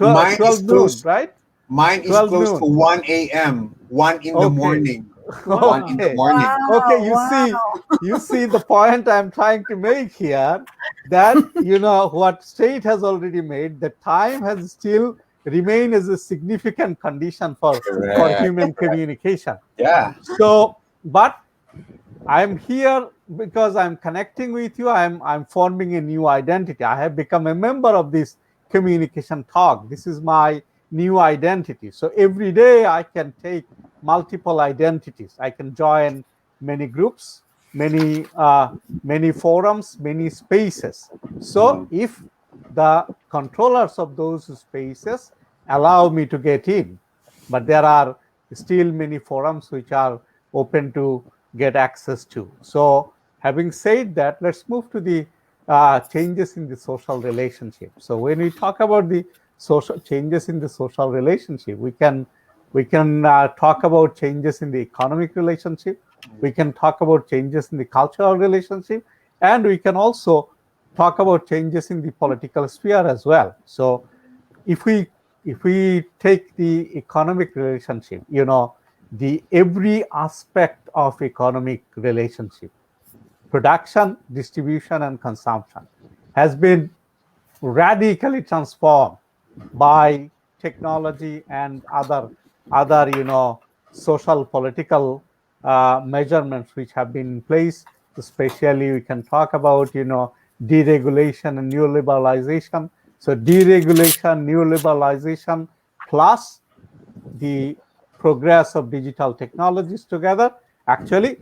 Mine is 12 noon, close. right? Mine is 12 close to noon. 1 a.m. 1 in the Okay. morning. 1 in Wow. the Okay. morning. Okay, Wow. Wow. you see the point I'm trying to make here, that what State has already made, the time has still remained as a significant condition for Correct. human communication. Yeah. So, but I'm here because I'm connecting with you. I'm forming a new identity. I have become a member of this communication talk. This is my new identity. So every day I can take multiple identities. I can join many groups, many forums, many spaces. So Mhm. if the controllers of those spaces allow me to get in, but there are still many forums which are open to get access to. So having said that, let's move to the changes in the social relationship. So when we talk about the social changes in the social relationship, we can talk about changes in the economic relationship. We can talk about changes in the cultural relationship, And we can also talk about changes in the political sphere as well. So if we take the economic relationship, the every aspect of economic relationship, production, distribution, and consumption, has been radically transformed by technology and other social political measurements which have been in place. Especially we can talk about deregulation and neoliberalization. So deregulation, neoliberalization, plus the progress of digital technologies together, actually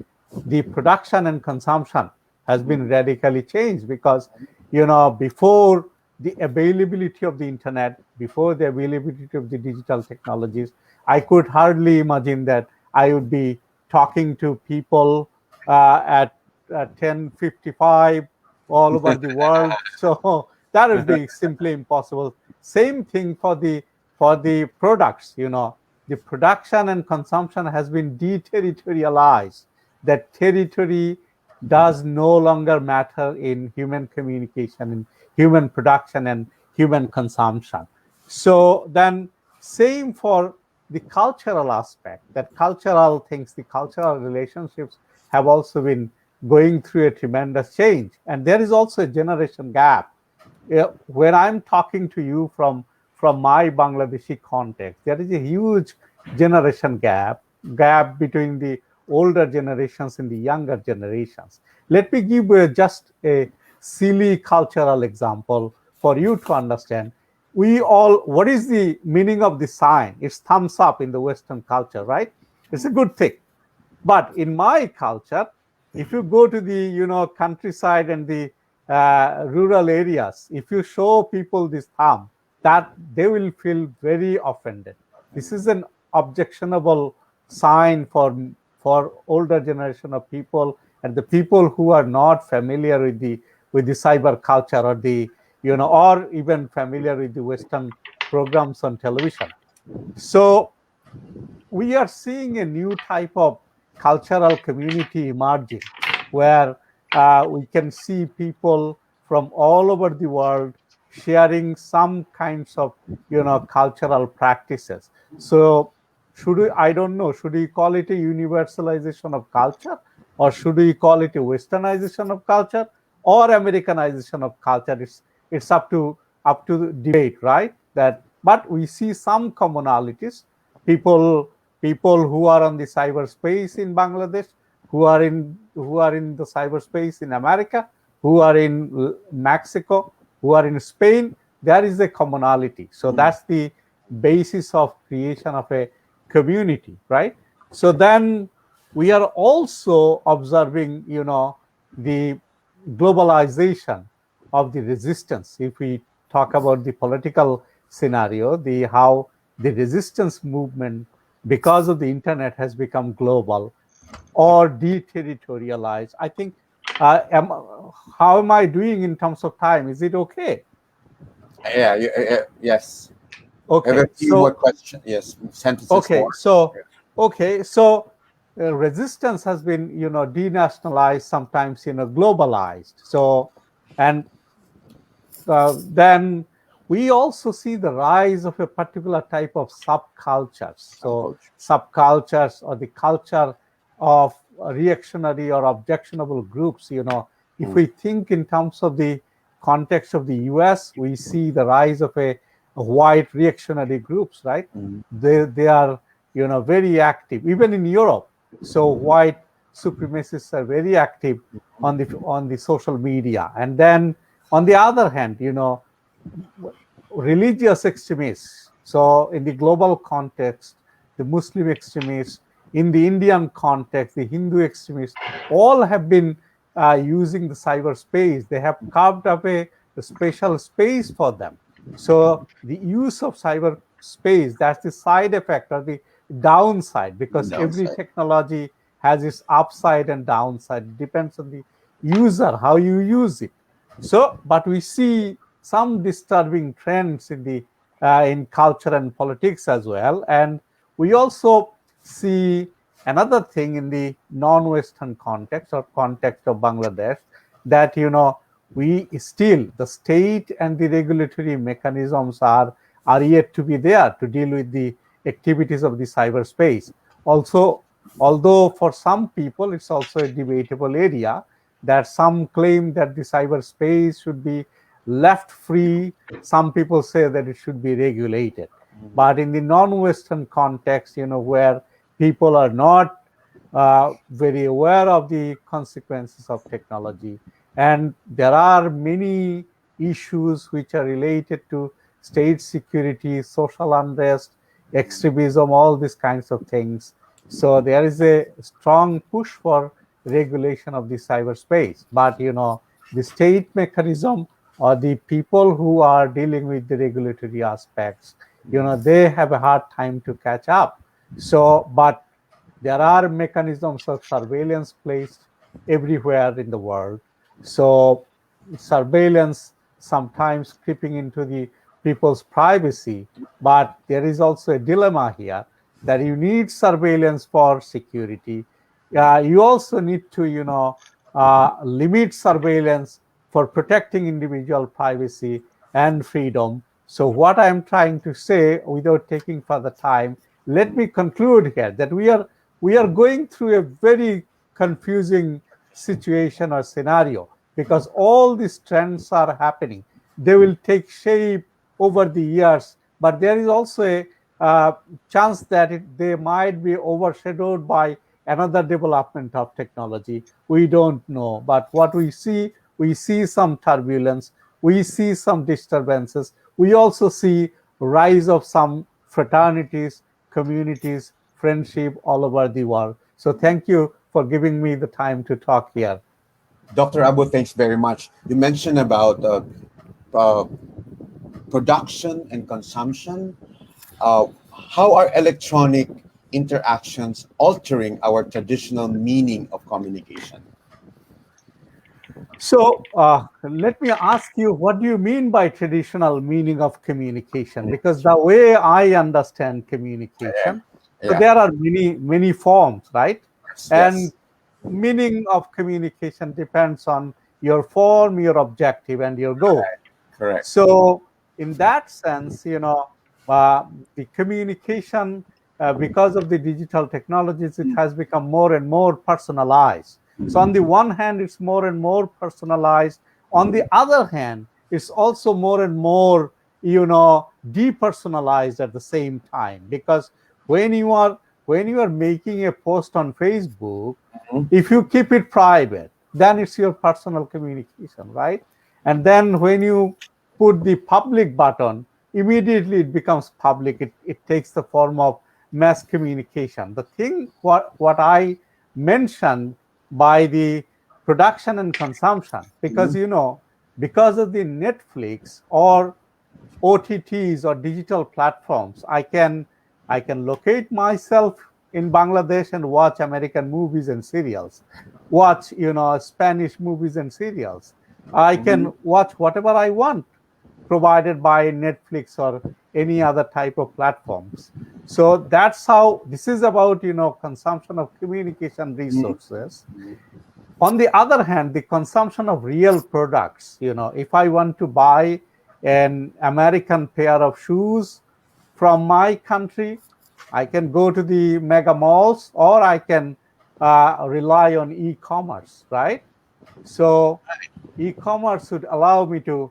the production and consumption has been radically changed. Because before the availability of the internet, before the availability of the digital technologies, I could hardly imagine that I would be talking to people at 10:55 all over the world. So that would be simply impossible. Same thing for the products. The production and consumption has been deterritorialized. That territory does no longer matter in human communication, in human production and human consumption. So then same for the cultural aspect, that cultural things, the cultural relationships have also been going through a tremendous change. And there is also a generation gap. When I'm talking to you from my Bangladeshi context, there is a huge generation gap between the older generations and the younger generations. Let me give just a silly cultural example for you to understand. What is the meaning of the sign? It's thumbs up in the Western culture, right? It's a good thing. But in my culture, if you go to the countryside and the rural areas, if you show people this thumb, that they will feel very offended. This is an objectionable sign for older generation of people, and the people who are not familiar with the cyber culture, or or even familiar with the Western programs on television. So we are seeing a new type of cultural community emerging, where we can see people from all over the world sharing some kinds of cultural practices. So I don't know, should we call it a universalization of culture, or should we call it a westernization of culture, or Americanization of culture? It's up to debate, right? But we see some commonalities. People who are on the cyberspace in Bangladesh, who are in the cyberspace in America, who are in Mexico, who are in Spain, there is a commonality. So that's the basis of creation of a community, right? So then we are also observing, the globalization of the resistance. If we talk about the political scenario, how the resistance movement, because of the internet, has become global or deterritorialized. I think, how am I doing in terms of time? Is it okay? Yeah, yes. I have Okay, a few more questions. Yes, sentences okay, more. so resistance has been, denationalized, sometimes, globalized. So, and then we also see the rise of a particular type of subcultures. So subcultures, or the culture of reactionary or objectionable groups. If we think in terms of the context of the US, we see the rise of a white reactionary groups, right? They are very active, even in Europe. So white supremacists are very active on the social media. And then on the other hand, religious extremists. So in the global context, the Muslim extremists, in the Indian context, the Hindu extremists, all have been using the cyberspace. They have carved up a special space for them. So the use of cyberspace, that's the side effect or the downside, because every technology has its upside and downside. It depends on the user, how you use it. So, but we see some disturbing trends in culture and politics as well. And we also see another thing in the non-Western context, or context of Bangladesh, that we still, the state and the regulatory mechanisms are yet to be there to deal with the activities of the cyberspace. Also, although for some people it's also a debatable area, that some claim that the cyberspace should be left free, some people say that it should be regulated. But in the non-Western context, where people are not very aware of the consequences of technology, and there are many issues which are related to state security, social unrest, extremism, all these kinds of things. So there is a strong push for regulation of the cyberspace. But the state mechanism or the people who are dealing with the regulatory aspects, they have a hard time to catch up. So, but there are mechanisms of surveillance placed everywhere in the world. So surveillance sometimes creeping into the people's privacy, but there is also a dilemma here that you need surveillance for security. You also need to, limit surveillance for protecting individual privacy and freedom. So what I'm trying to say, without taking further time, let me conclude here that we are going through a very confusing situation or scenario, because all these trends are happening. They will take shape over the years, but there is also a chance that they might be overshadowed by another development of technology. We don't know, but what we see some turbulence, we see some disturbances, we also see rise of some fraternities, communities, friendship all over the world. So thank you for giving me the time to talk here. Dr. Abu, thanks very much. You mentioned about uh, production and consumption. Uh, how are electronic interactions altering our traditional meaning of communication? So let me ask you, what do you mean by traditional meaning of communication? Because the way I understand communication, so Yeah. there are many forms, right? And Yes. meaning of communication depends on your form, your objective, and your goal. Correct. So in that sense, the communication, because of the digital technologies, it has become more and more personalized. So on the one hand, it's more and more personalized. On the other hand, it's also more and more, depersonalized at the same time. Because when you are making a post on Facebook, Mhm. if you keep it private, then it's your personal communication, right? And then when you put the public button, immediately it becomes public. It takes the form of mass communication. The thing what I mentioned by the production and consumption, because Mhm. because of the Netflix or OTTs or digital platforms, I can locate myself in Bangladesh and watch American movies and serials, watch Spanish movies and serials. I Mhm. can watch whatever I want, provided by Netflix or any other type of platforms. So that's how this is about consumption of communication Mhm. resources. On the other hand, the consumption of real products, if I want to buy an American pair of shoes from my country, I can go to the mega malls, or I can rely on e-commerce, right? So e-commerce would allow me to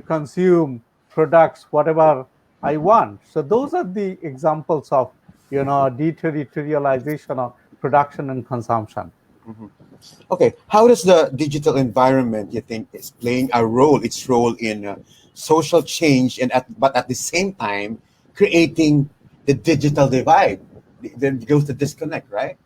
consume products whatever I want. So those are the examples of deterritorialization of production and consumption. Mhm. Okay, how does the digital environment you think is playing its role in social change, and but at the same time creating the digital divide? Then goes the disconnect, right?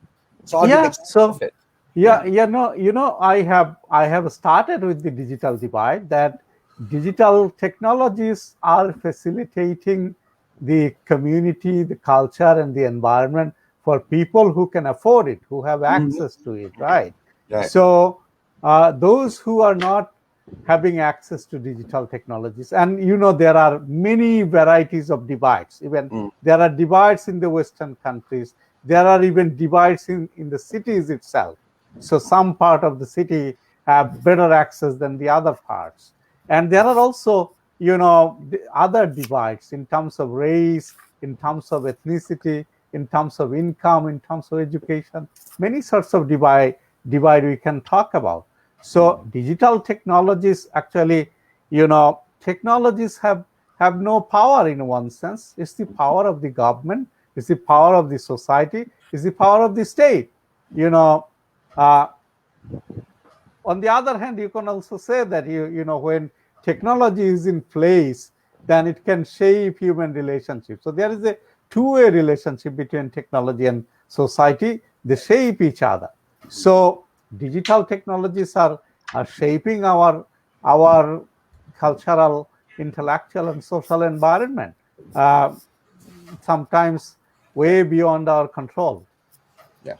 So how do you Yeah. make sense of So it? yeah, Yeah. no, I have started with the digital divide, that digital technologies are facilitating the community, the culture, and the environment for people who can afford it, who have Mhm. access to it, right? Right. So those who are not having access to digital technologies, and there are many varieties of divides. Even Mm. there are divides in the Western countries. There are even divides in the cities itself. So some part of the city, have better access than the other parts. And there are also, other divides in terms of race, in terms of ethnicity, in terms of income, in terms of education, many sorts of divide we can talk about. So digital technologies actually, technologies have no power in one sense. It's the power of the government, it's the power of the society, it's the power of the state. On the other hand, you can also say that when technology is in place, then it can shape human relationships. So there is a two-way relationship between technology and society. They shape each other. So digital technologies are shaping our cultural, intellectual, and social environment, sometimes way beyond our control. Yeah.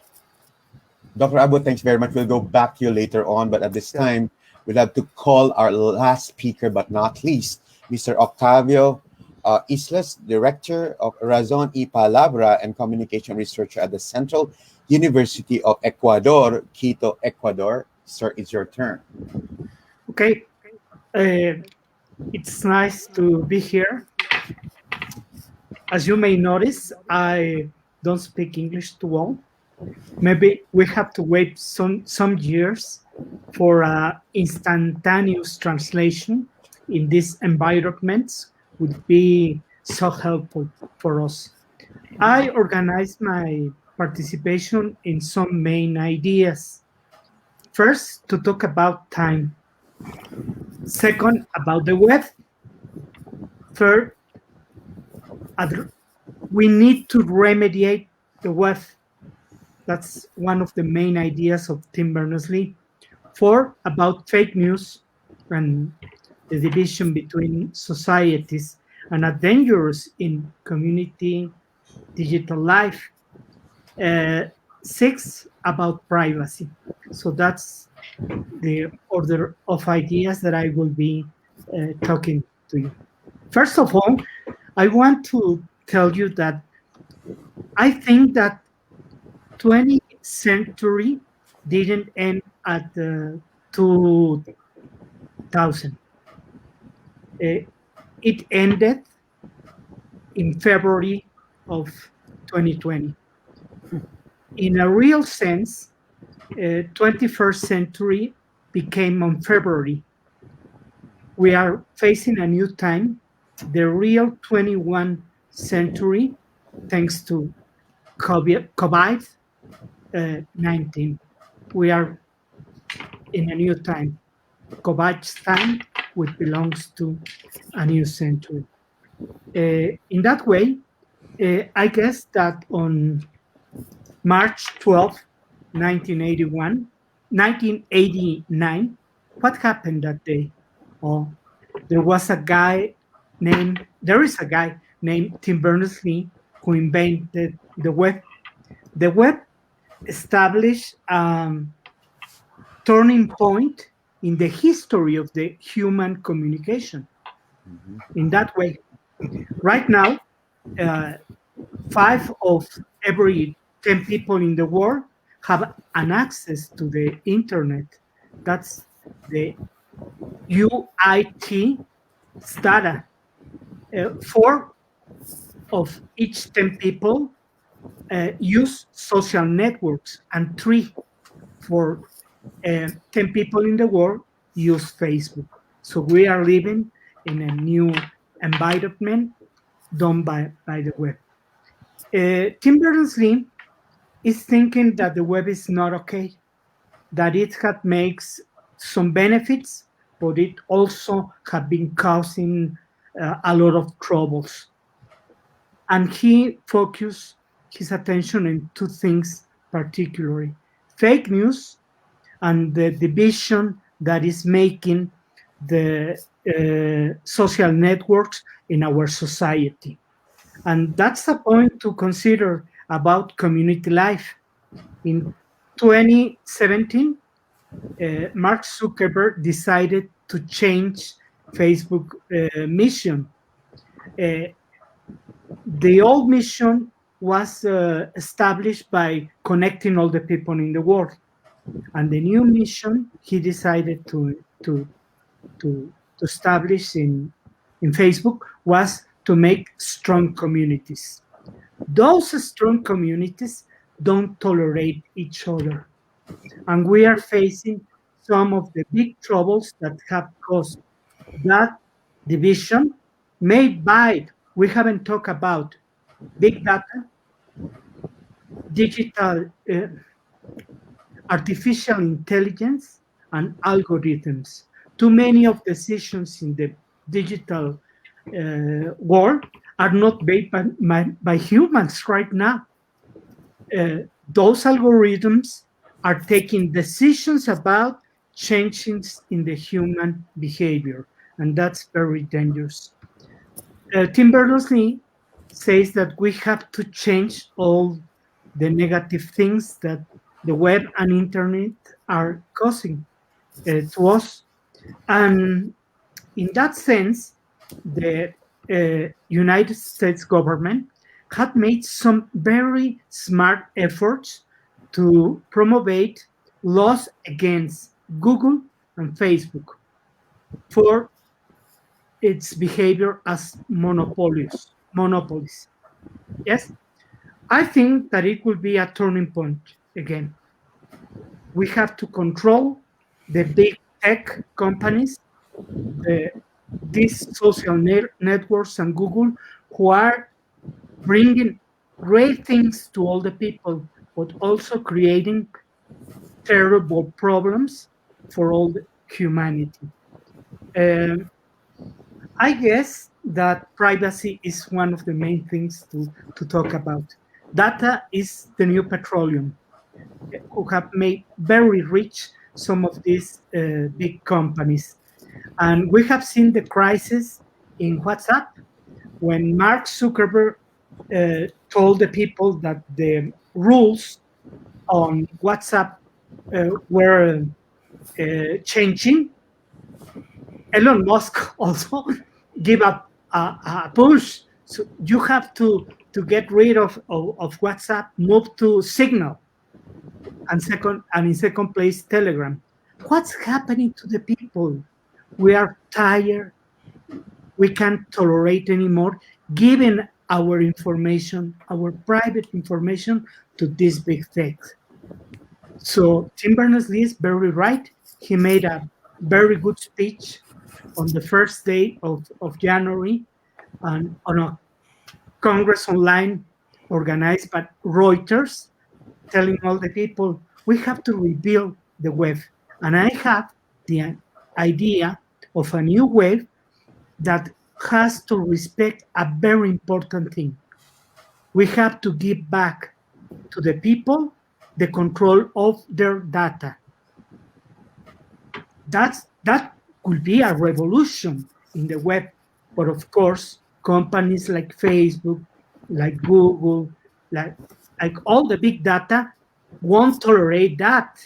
Dr. Abu, thanks very much. We'll go back to you later on, but at this time, we'd have to call our last speaker, but not least, Mr. Octavio Islas, Director of Razon y Palabra and Communication Researcher at the Central University of Ecuador, Quito, Ecuador. Sir, it's your turn. Okay. It's nice to be here. As you may notice, I don't speak English too well. Maybe we have to wait some years for instantaneous translation in these environments would be so helpful for us. I organized my participation in some main ideas. First, to talk about time. Second, about the web. Third, we need to remediate the web. That's one of the main ideas of Tim Berners-Lee. Four, about fake news and the division between societies and a dangers in community digital life. Six, about privacy. So that's the order of ideas that I will be talking to you. First of all, I want to tell you that I think that 20th century didn't end at 2000. It ended in February of 2020. In a real sense, 21st century became on February. We are facing a new time, the real 21st century, thanks to COVID-19. We are in a new time. COVID's time, which belongs to a new century. In that way, I guess that on March 12, 1989, what happened that day? Oh, there is a guy named Tim Berners-Lee who invented the web. The web established a turning point in the history of the human communication. In that way, right now, 5 of every 10 people in the world have an access to the internet. That's the UIT data. 4 of each 10 people use social networks, and 3 for 10 people in the world use Facebook. So we are living in a new environment done by the web. Tim Berners-Lee is thinking that the web is not okay, that it makes some benefits, but it also has been causing a lot of troubles. And he focused his attention on 2 things particularly: fake news and the division that is making the social networks in our society. And that's a point to consider about community life. In 2017, Mark Zuckerberg decided to change Facebook mission. The old mission was established by connecting all the people in the world. And the new mission he decided to establish in Facebook was to make strong communities. Those strong communities don't tolerate each other. And we are facing some of the big troubles that have caused that division made by, we haven't talked about big data, digital, artificial intelligence, and algorithms. Too many of decisions in the digital world are not made by humans right now. Those algorithms are taking decisions about changes in the human behavior, and that's very dangerous. Tim Berners-Lee says that we have to change all the negative things that the web and internet are causing to us. And in that sense, the United States government had made some very smart efforts to promote laws against Google and Facebook for its behavior as monopolies. Yes, I think that it will be a turning point again. We have to control the big tech companies, the, these social networks and Google, who are bringing great things to all the people, but also creating terrible problems for all the humanity. Um, I guess that privacy is one of the main things to talk about. Data is the new petroleum, who have made very rich some of these big companies. And we have seen the crisis in WhatsApp when Mark Zuckerberg told the people that the rules on WhatsApp were changing. Elon Musk also give up a push. So you have to get rid of WhatsApp, move to Signal, and in second place Telegram. What's happening to the people? We are tired. We can't tolerate anymore giving our information, our private information, to this big tech. So Tim Berners-Lee is very right. He made a very good speech on the first day of January and on a Congress online organized by Reuters, telling all the people we have to rebuild the web. And I have the idea of a new web that has to respect a very important thing. We have to give back to the people the control of their data. That could be a revolution in the web, but of course, companies like Facebook, like Google, like all the big data won't tolerate that.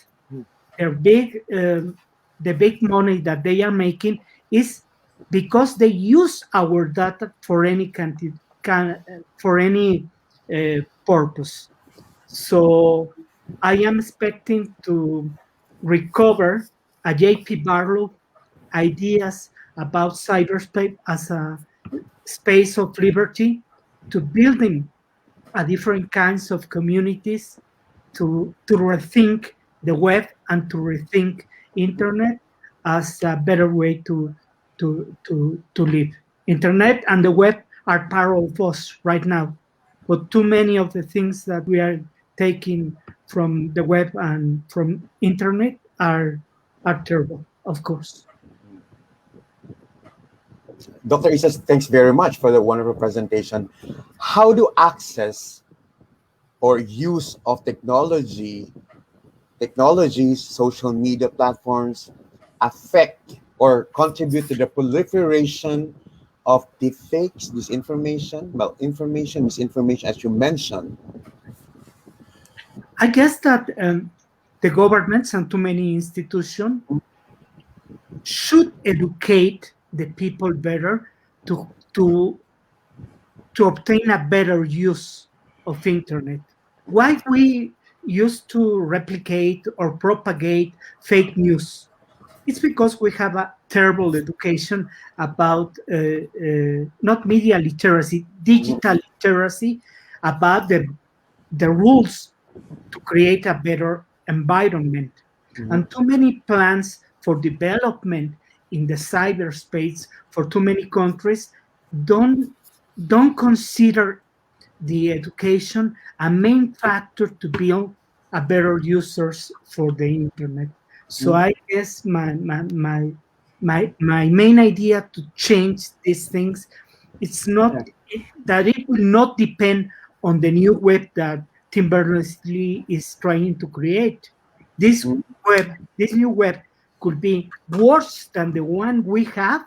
Their the big money that they are making is because they use our data for any purpose. So I am expecting to recover a J.P. Barlow ideas about cyberspace as a space of liberty, to building a different kinds of communities, to rethink the web and to rethink internet as a better way to live. Internet and the web are part of us right now, but too many of the things that we are taking from the web and from internet are terrible, of course. Dr. Islas, thanks very much for the wonderful presentation. How do access or use of technologies, social media platforms affect or contribute to the proliferation of deepfakes, disinformation, malinformation, misinformation, as you mentioned? I guess that the governments and too many institutions should educate the people better to obtain a better use of internet. Why we used to replicate or propagate fake news. It's because we have a terrible education about not media literacy, digital literacy, about the rules to create a better environment. And too many plans for development in the cyberspace for too many countries don't don't consider the education a main factor to build a better users for the internet. So I guess my main idea to change these things, it's not that it will not depend on the new web that Tim Berners-Lee is trying to create. This this new web could be worse than the one we have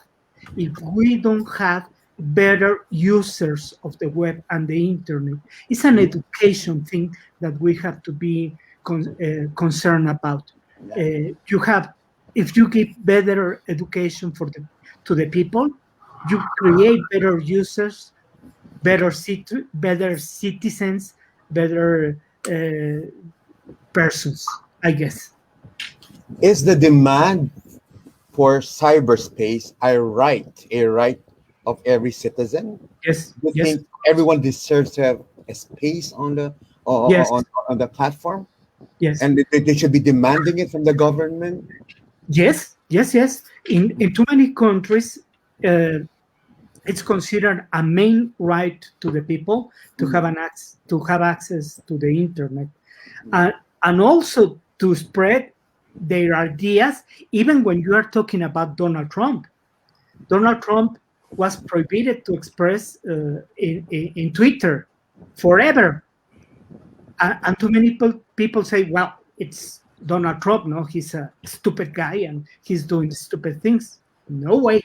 if we don't have better users of the web and the internet. It's an education thing that we have to be concerned about. You have, if you give better education to the people, you create better users, better citizens, better persons, I guess. Is the demand for cyberspace a right of every citizen? Yes. Do you Yes. think everyone deserves to have a space on the Yes. on the platform, Yes. and they should be demanding it from the government? Yes. Yes. Yes. In too many countries, it's considered a main right to the people to have access to the internet, and also to spread their ideas. Even when you are talking about Donald Trump, Donald Trump was prohibited to express in Twitter forever, and too many people say, "Well, it's Donald Trump. No, he's a stupid guy and he's doing stupid things." No way.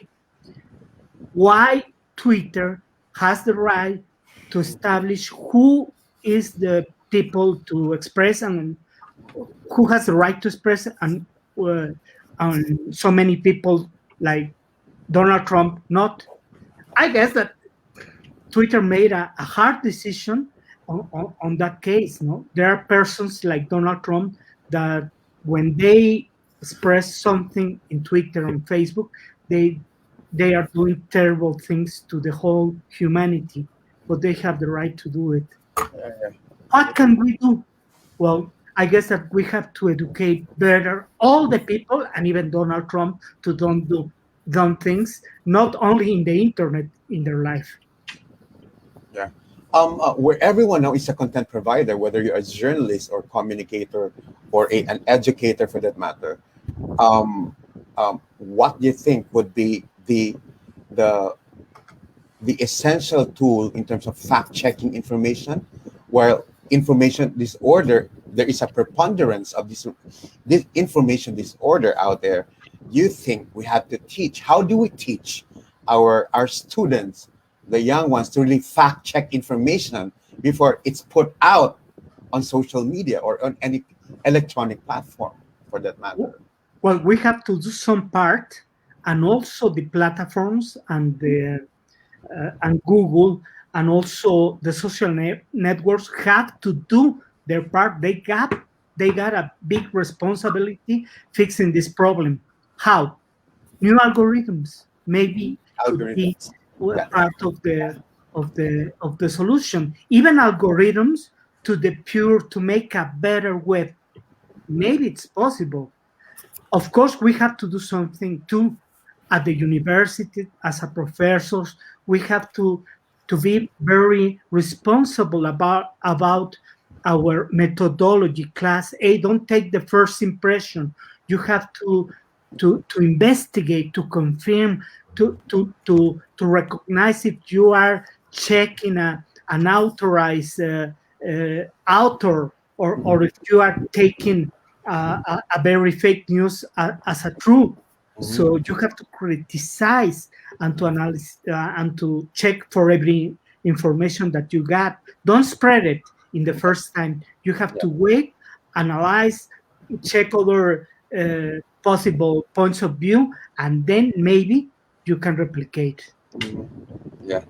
Why Twitter has the right to establish who is the people to express and who has the right to express, and so many people like Donald Trump not. I guess that Twitter made a hard decision on that case. No, there are persons like Donald Trump that when they express something in Twitter and Facebook, they are doing terrible things to the whole humanity, but they have the right to do it. What can we do? Well, I guess that we have to educate better all the people and even Donald Trump to don't do dumb things, not only in the internet, in their life. Yeah. Where everyone now is a content provider, whether you're a journalist or communicator or an educator for that matter. What do you think would be the essential tool in terms of fact checking information? While information disorder, there is a preponderance of this information disorder out there. You think we have to teach? How do we teach our students, the young ones, to really fact check information before it's put out on social media or on any electronic platform, for that matter? Well, we have to do some part, and also the platforms and the and Google and also the social networks have to do their part. They got a big responsibility fixing this problem. How? New algorithms maybe could be part of the solution. Even algorithms to make a better web. Maybe it's possible. Of course, we have to do something too at the university as a professors. We have to be very responsible about our methodology. Class A, don't take the first impression. You have to investigate, to confirm, to recognize if you are checking an authorized author, or if you are taking a very fake news as a true. So you have to criticize and to analyze and to check for every information that you got. Don't spread it in the first time. You have to wait, analyze, check other possible points of view, and then maybe you can replicate. Yeah.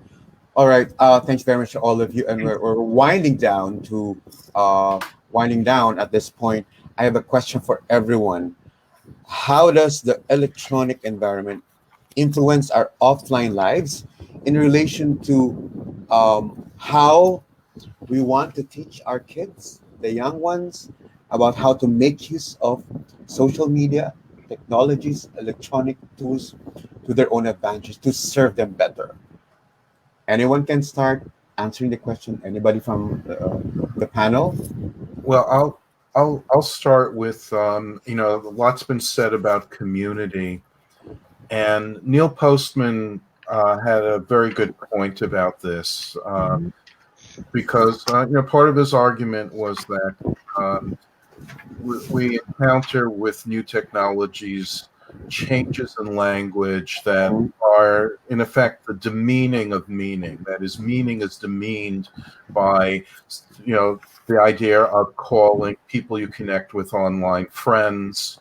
All right. Thanks very much to all of you. And we're winding down to winding down at this point, I have a question for everyone. How does the electronic environment influence our offline lives in relation to how we want to teach our kids, the young ones, about how to make use of social media, technologies, electronic tools to their own advantage to serve them better? Anyone can start answering the question. Anybody from the panel? Well, I'll start with a lot's been said about community, and Neil Postman had a very good point about this because part of his argument was that um, we encounter with new technologies changes in language that Mhm. are in effect the demeaning of meaning. That is, meaning is demeaned by the idea of calling people you connect with online friends.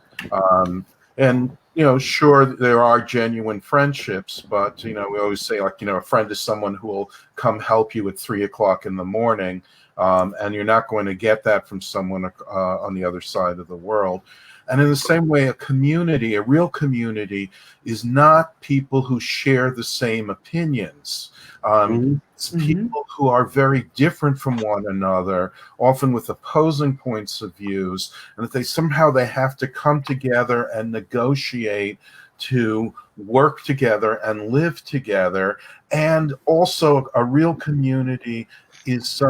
And sure, there are genuine friendships, but we always say, like, a friend is someone who will come help you at 3 o'clock in the morning. And you're not going to get that from someone on the other side of the world. And in the same way, a real community, is not people who share the same opinions. Mhm. It's Mhm. people who are very different from one another, often with opposing points of views, and that they have to come together and negotiate to work together and live together. And also, a real community is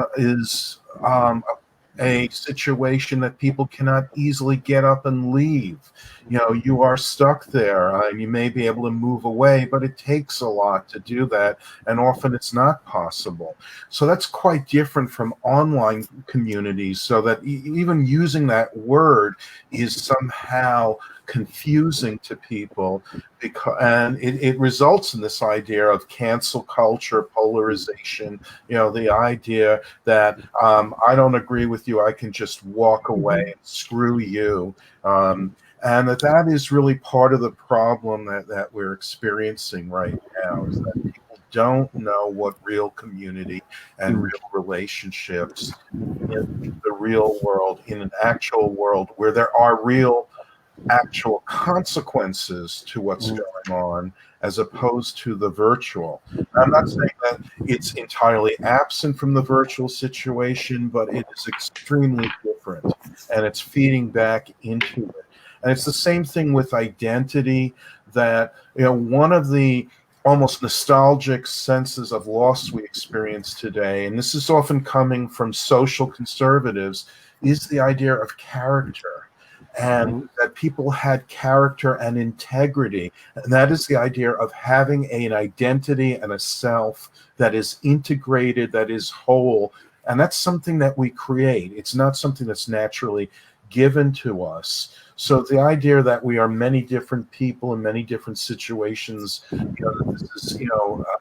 a situation that people cannot easily get up and leave. You are stuck there, and you may be able to move away, but it takes a lot to do that, and often it's not possible. So that's quite different from online communities, so that even using that word is somehow confusing to people, and it results in this idea of cancel culture, polarization, the idea that I don't agree with you, I can just walk away Mhm. and screw you. And that is really part of the problem that we're experiencing right now, is that people don't know what real community and Mm. real relationships in the real world, in an actual world where there are real actual consequences to what's Mm. going on, as opposed to the virtual. I'm not saying that it's entirely absent from the virtual situation, but it is extremely different, and it's feeding back into it. And it's the same thing with identity, that one of the almost nostalgic senses of loss we experience today, and this is often coming from social conservatives, is the idea of character, and Mhm. that people had character and integrity. And that is the idea of having an identity and a self that is integrated, that is whole. And that's something that we create. It's not something that's naturally given to us. So the idea that we are many different people in many different situations, that this is,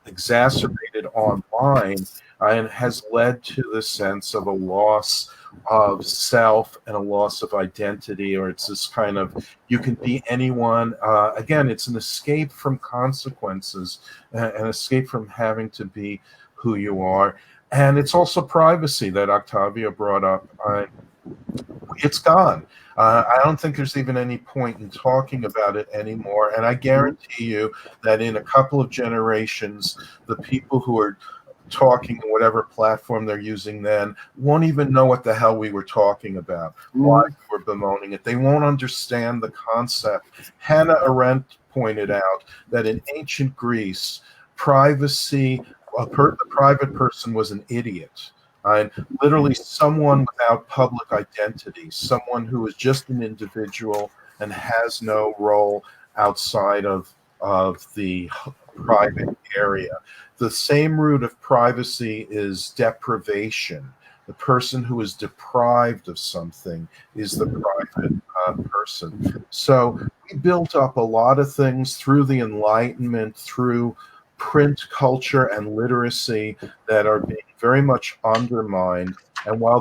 exacerbated online, and has led to this sense of a loss of self and a loss of identity, or it's this kind of, you can be anyone. Again, it's an escape from consequences, an escape from having to be who you are. And it's also privacy that Octavio brought up. It's gone. I don't think there's even any point in talking about it anymore. And I Mhm. guarantee you that in a couple of generations, the people who are talking on whatever platform they're using then won't even know what the hell we were talking about, why Mhm. we were bemoaning it. They won't understand the concept. Hannah Arendt pointed out that in ancient Greece, privacy, the private person was an idiot. And literally someone without public identity, someone who is just an individual and has no role outside of the private area. The same root of privacy is deprivation. The person who is deprived of something is the private person. So we built up a lot of things through the Enlightenment, through print culture and literacy, that are being very much undermined. And while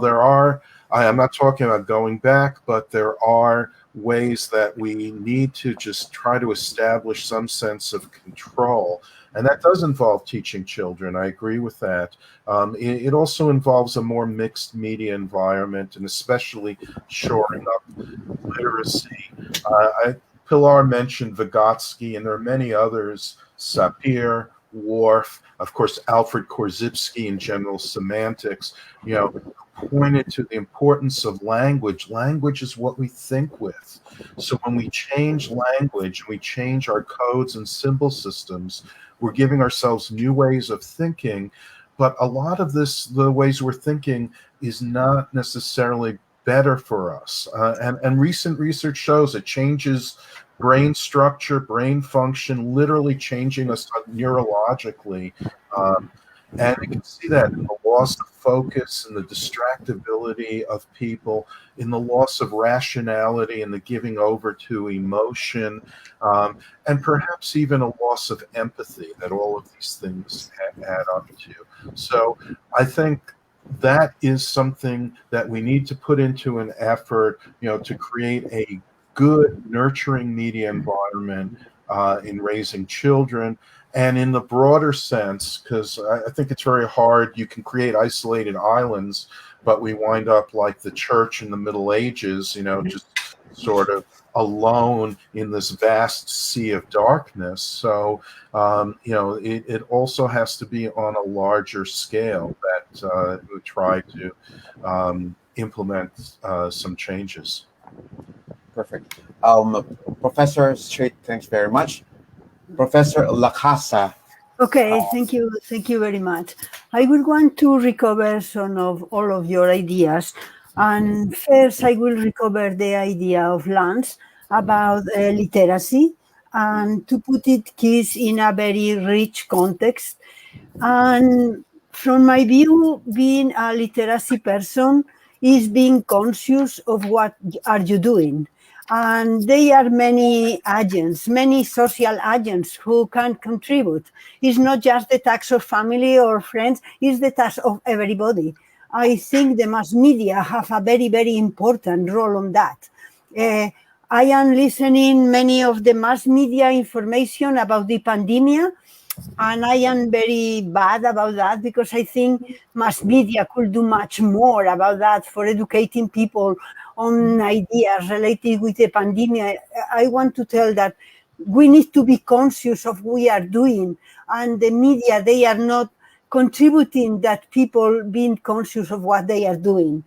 I'm not talking about going back, but there are ways that we need to just try to establish some sense of control. And that does involve teaching children. I agree with that. It also involves a more mixed media environment, and especially shoring up literacy. Pilar mentioned Vygotsky, and there are many others, Sapir, Worf, of course, Alfred Korzybski in general semantics, pointed to the importance of language. Language is what we think with. So when we change language, we change our codes and symbol systems, we're giving ourselves new ways of thinking. But a lot of this, the ways we're thinking, is not necessarily better for us. And recent research shows it changes brain structure, brain function, literally changing us neurologically. And you can see that in the loss of focus and the distractibility of people, in the loss of rationality and the giving over to emotion, and perhaps even a loss of empathy that all of these things add up to. So I think that is something that we need to put into an effort, to create a good, nurturing media environment in raising children. And in the broader sense, because I think it's very hard, you can create isolated islands, but we wind up like the church in the Middle Ages, just sort of alone in this vast sea of darkness. So, it also has to be on a larger scale that we try to implement some changes. Perfect. Professor Strate, thanks very much. Professor Lacasa. Okay, thank you very much. I will want to recover some of all of your ideas, and first I will recover the idea of Lance about literacy, and to put it kids in a very rich context. And from my view, being a literacy person is being conscious of what are you doing. And there are many agents, many social agents who can contribute. It's not just the task of family or friends, it's the task of everybody. I think the mass media have a very, very important role on that. I am listening many of the mass media information about the pandemic, and I am very bad about that because I think mass media could do much more about that for educating people on ideas related with the pandemic. I want to tell that we need to be conscious of what we are doing, and the media, they are not contributing that people being conscious of what they are doing.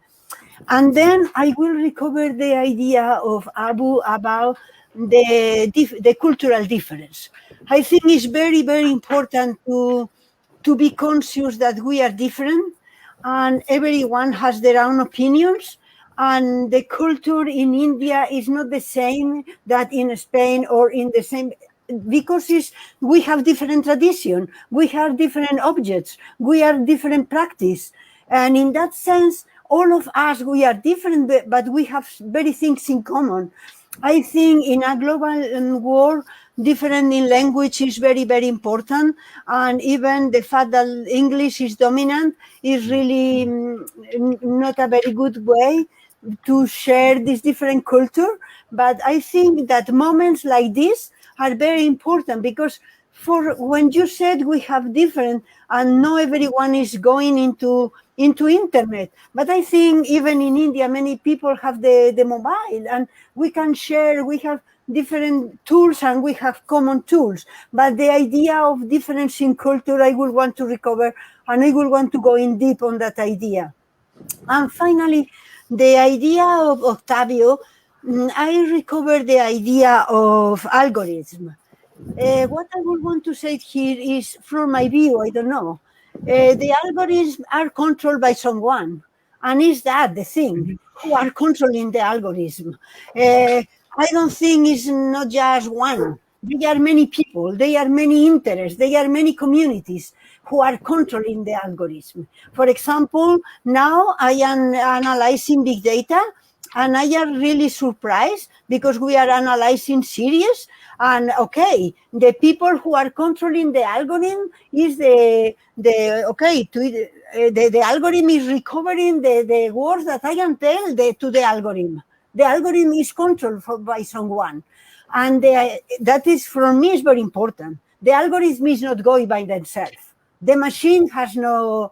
And then I will recover the idea of Abu about the cultural difference. I think it's very, very important to be conscious that we are different and everyone has their own opinions. And the culture in India is not the same that in Spain or in the same, because we have different tradition, we have different objects, we are different practice. And in that sense, all of us, we are different, but we have very things in common. I think in a global world, different in language is very, very important. And even the fact that English is dominant is really not a very good way to share this different culture. But I think that moments like this are very important, because for when you said we have different, and not everyone is going into internet, but I think even in India many people have the mobile, and we can share, we have different tools and we have common tools. But the idea of difference in culture, I will want to recover, and I will want to go in deep on that idea. And finally, the idea of Octavio, I recover the idea of algorithm. What I would want to say here is, from my view, I don't know, the algorithms are controlled by someone. And is that the thing? Who are controlling the algorithm? I don't think it's not just one. There are many people, there are many interests, there are many communities who are controlling the algorithm. For example, now I am analyzing big data, and I am really surprised because we are analyzing series. And okay, the people who are controlling the algorithm is the algorithm is recovering the words that I can tell to the algorithm. The algorithm is controlled by someone. And that is, for me, is very important, The algorithm is not going by themselves. The machine has no.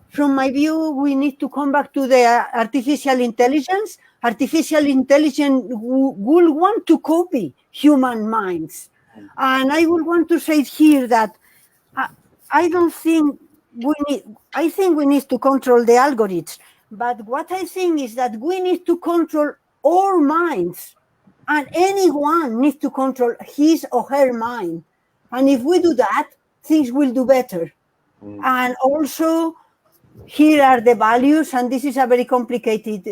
From my view, we need to come back to the artificial intelligence. Artificial intelligence will want to copy human minds. And I would want to say here that I don't think we need, I think we need to control the algorithms. But what I think is that we need to control our minds. And anyone needs to control his or her mind. And if we do that, things will do better. And also, here are the values, and this is a very complicated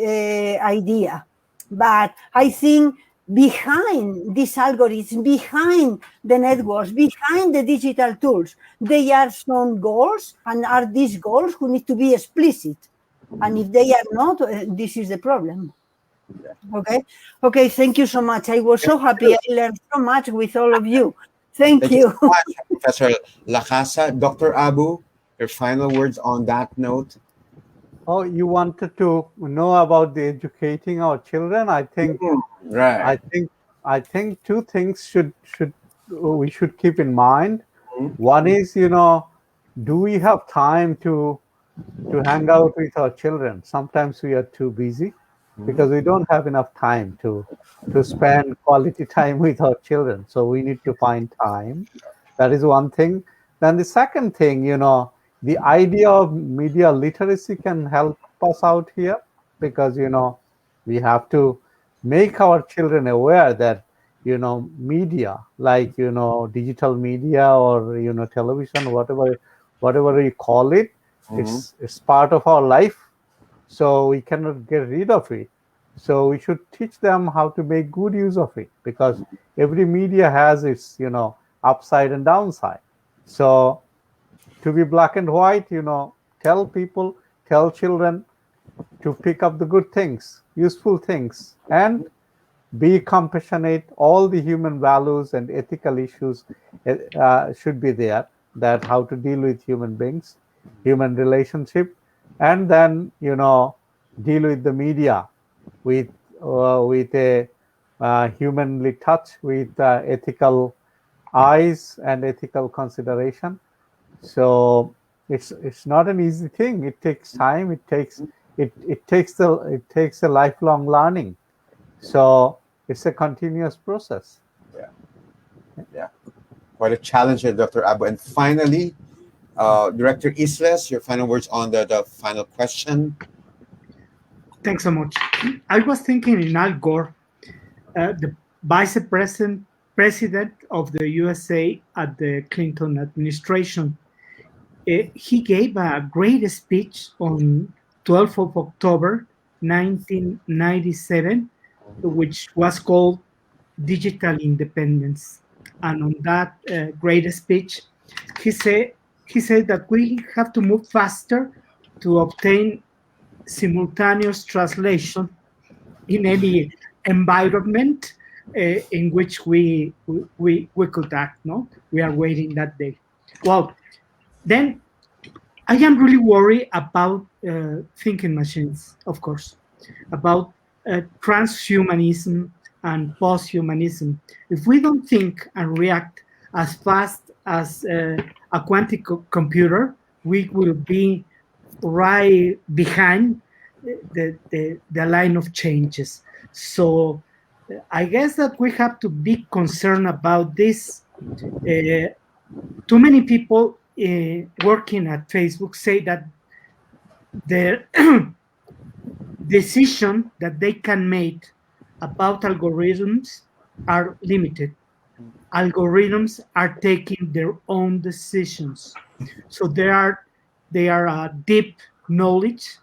idea. But I think behind these algorithms, behind the networks, behind the digital tools, there are some goals, and are these goals who need to be explicit. And if they are not, this is the problem. Okay, thank you so much. I was so happy. I learned so much with all of you. Thank you. So much, Professor Lacasa. Dr. Abu, your final words on that note? Oh, you wanted to know about the educating our children? I think, right. I think two things we should keep in mind. One is, do we have time to hang out with our children? Sometimes we are too busy because we don't have enough time to spend quality time with our children. So we need to find time. That is one thing. Then the second thing, the idea of media literacy can help us out here because, we have to make our children aware that, media, like, digital media or, television, whatever you call it, it's part of our life. So we cannot get rid of it. So we should teach them how to make good use of it because every media has its, upside and downside. So to be black and white, tell children to pick up the good things, useful things, and be compassionate. All the human values and ethical issues should be there, that how to deal with human beings, human relationship, and then, deal with the media with a humanly touch, with ethical eyes and ethical consideration. So it's not an easy thing. It takes time. It takes a lifelong learning. So it's a continuous process. Yeah. Quite a challenge here, Dr. Abu. And finally, Director Islas, your final words on the final question. Thanks so much. I was thinking in Al Gore, the vice president of the USA at the Clinton administration. He gave a great speech on 12th of October, 1997, which was called Digital Independence. And on that great speech, he said that we have to move faster to obtain simultaneous translation in any environment in which we could act. No, we are waiting that day. Well, then I am really worried about thinking machines, of course, about transhumanism and posthumanism. If we don't think and react as fast as a quantum computer, we will be right behind the line of changes. So I guess that we have to be concerned about this. Too many people working at Facebook say that the decision that they can make about algorithms are limited. Algorithms are taking their own decisions. So they are deep knowledge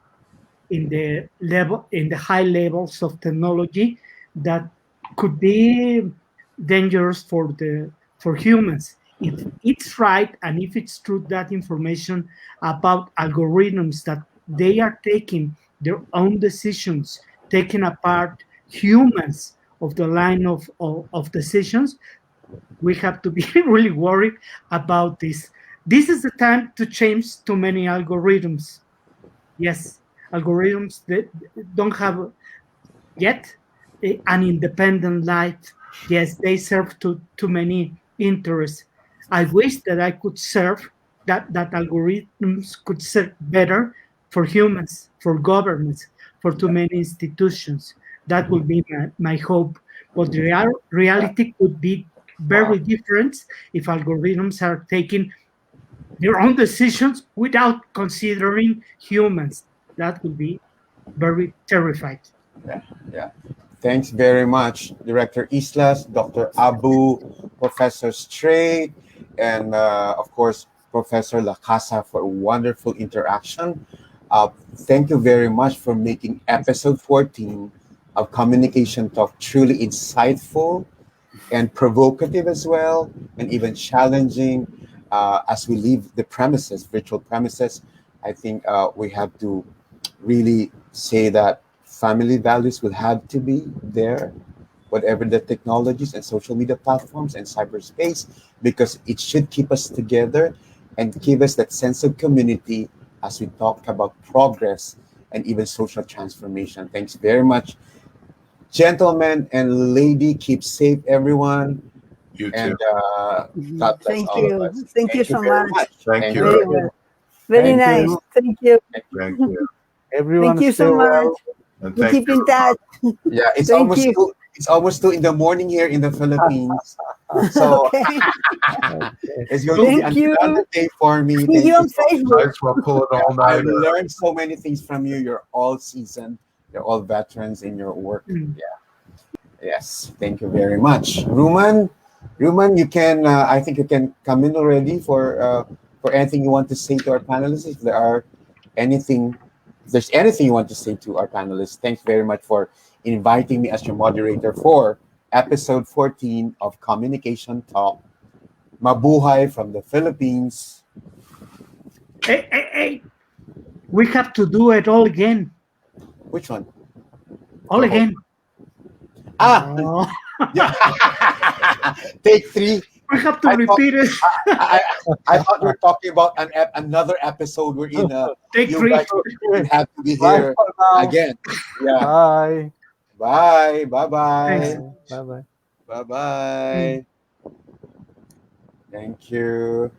in the high levels of technology that could be dangerous for humans. If it's right and if it's true that information about algorithms that they are taking their own decisions, taking apart humans of the line of decisions, we have to be really worried about this. This is the time to change too many algorithms. Yes, algorithms that don't have yet an independent life. Yes, they serve to too many interest. I wish that I could serve that algorithms could serve better for humans, for governments, for too many institutions. That would be my hope. But the reality could be very different if algorithms are taking their own decisions without considering humans. That would be very terrified. Yeah, yeah. Thanks very much, Director Islas, Dr. Abu, Professor Strate, and of course, Professor Lacasa for a wonderful interaction. Thank you very much for making episode 14 of Communication Talk truly insightful and provocative as well, and even challenging as we leave the premises, virtual premises. I think we have to really say that family values will have to be there, whatever the technologies and social media platforms and cyberspace, because it should keep us together and give us that sense of community as we talk about progress and even social transformation. Thanks very much, gentlemen and lady. Keep safe, everyone, You too. and God bless Thank all of you. us. Thank you Thank you so very much. much. Thank you. Very well. Very Thank nice. you. Thank you. Thank you. Everyone Thank you stay so much. well. And We thank keep you. in touch. Yeah, it's Thank almost you. two. It's almost 2 in the morning here in the Philippines. So Okay. Okay. it's going to be Thank you. another day for me. See Thank you you on so much. Facebook. Might as well pull it all I've night. learned so many things from you. You're all seasoned. You're all veterans in your work. Mm. Yeah. Yes. Thank you very much, Ruman. Ruman, you can. I think you can come in already for anything you want to say to our panelists. If there are anything, if there's anything you want to say to our panelists, thanks very much for inviting me as your moderator for episode 14 of Communication Talk. Mabuhay from the Philippines. Hey, hey, hey. We have to do it all again. Which one? All The whole. again. Ah, Oh, yeah. Take 3. we have to I thought repeat it. I, I thought we were talking about another episode wherein Take you 3. guys would have to be Bye here for now. again. Yeah. Bye. Bye. Bye. Thanks. Bye. Bye. Bye. Bye. Mm. Bye. Thank you.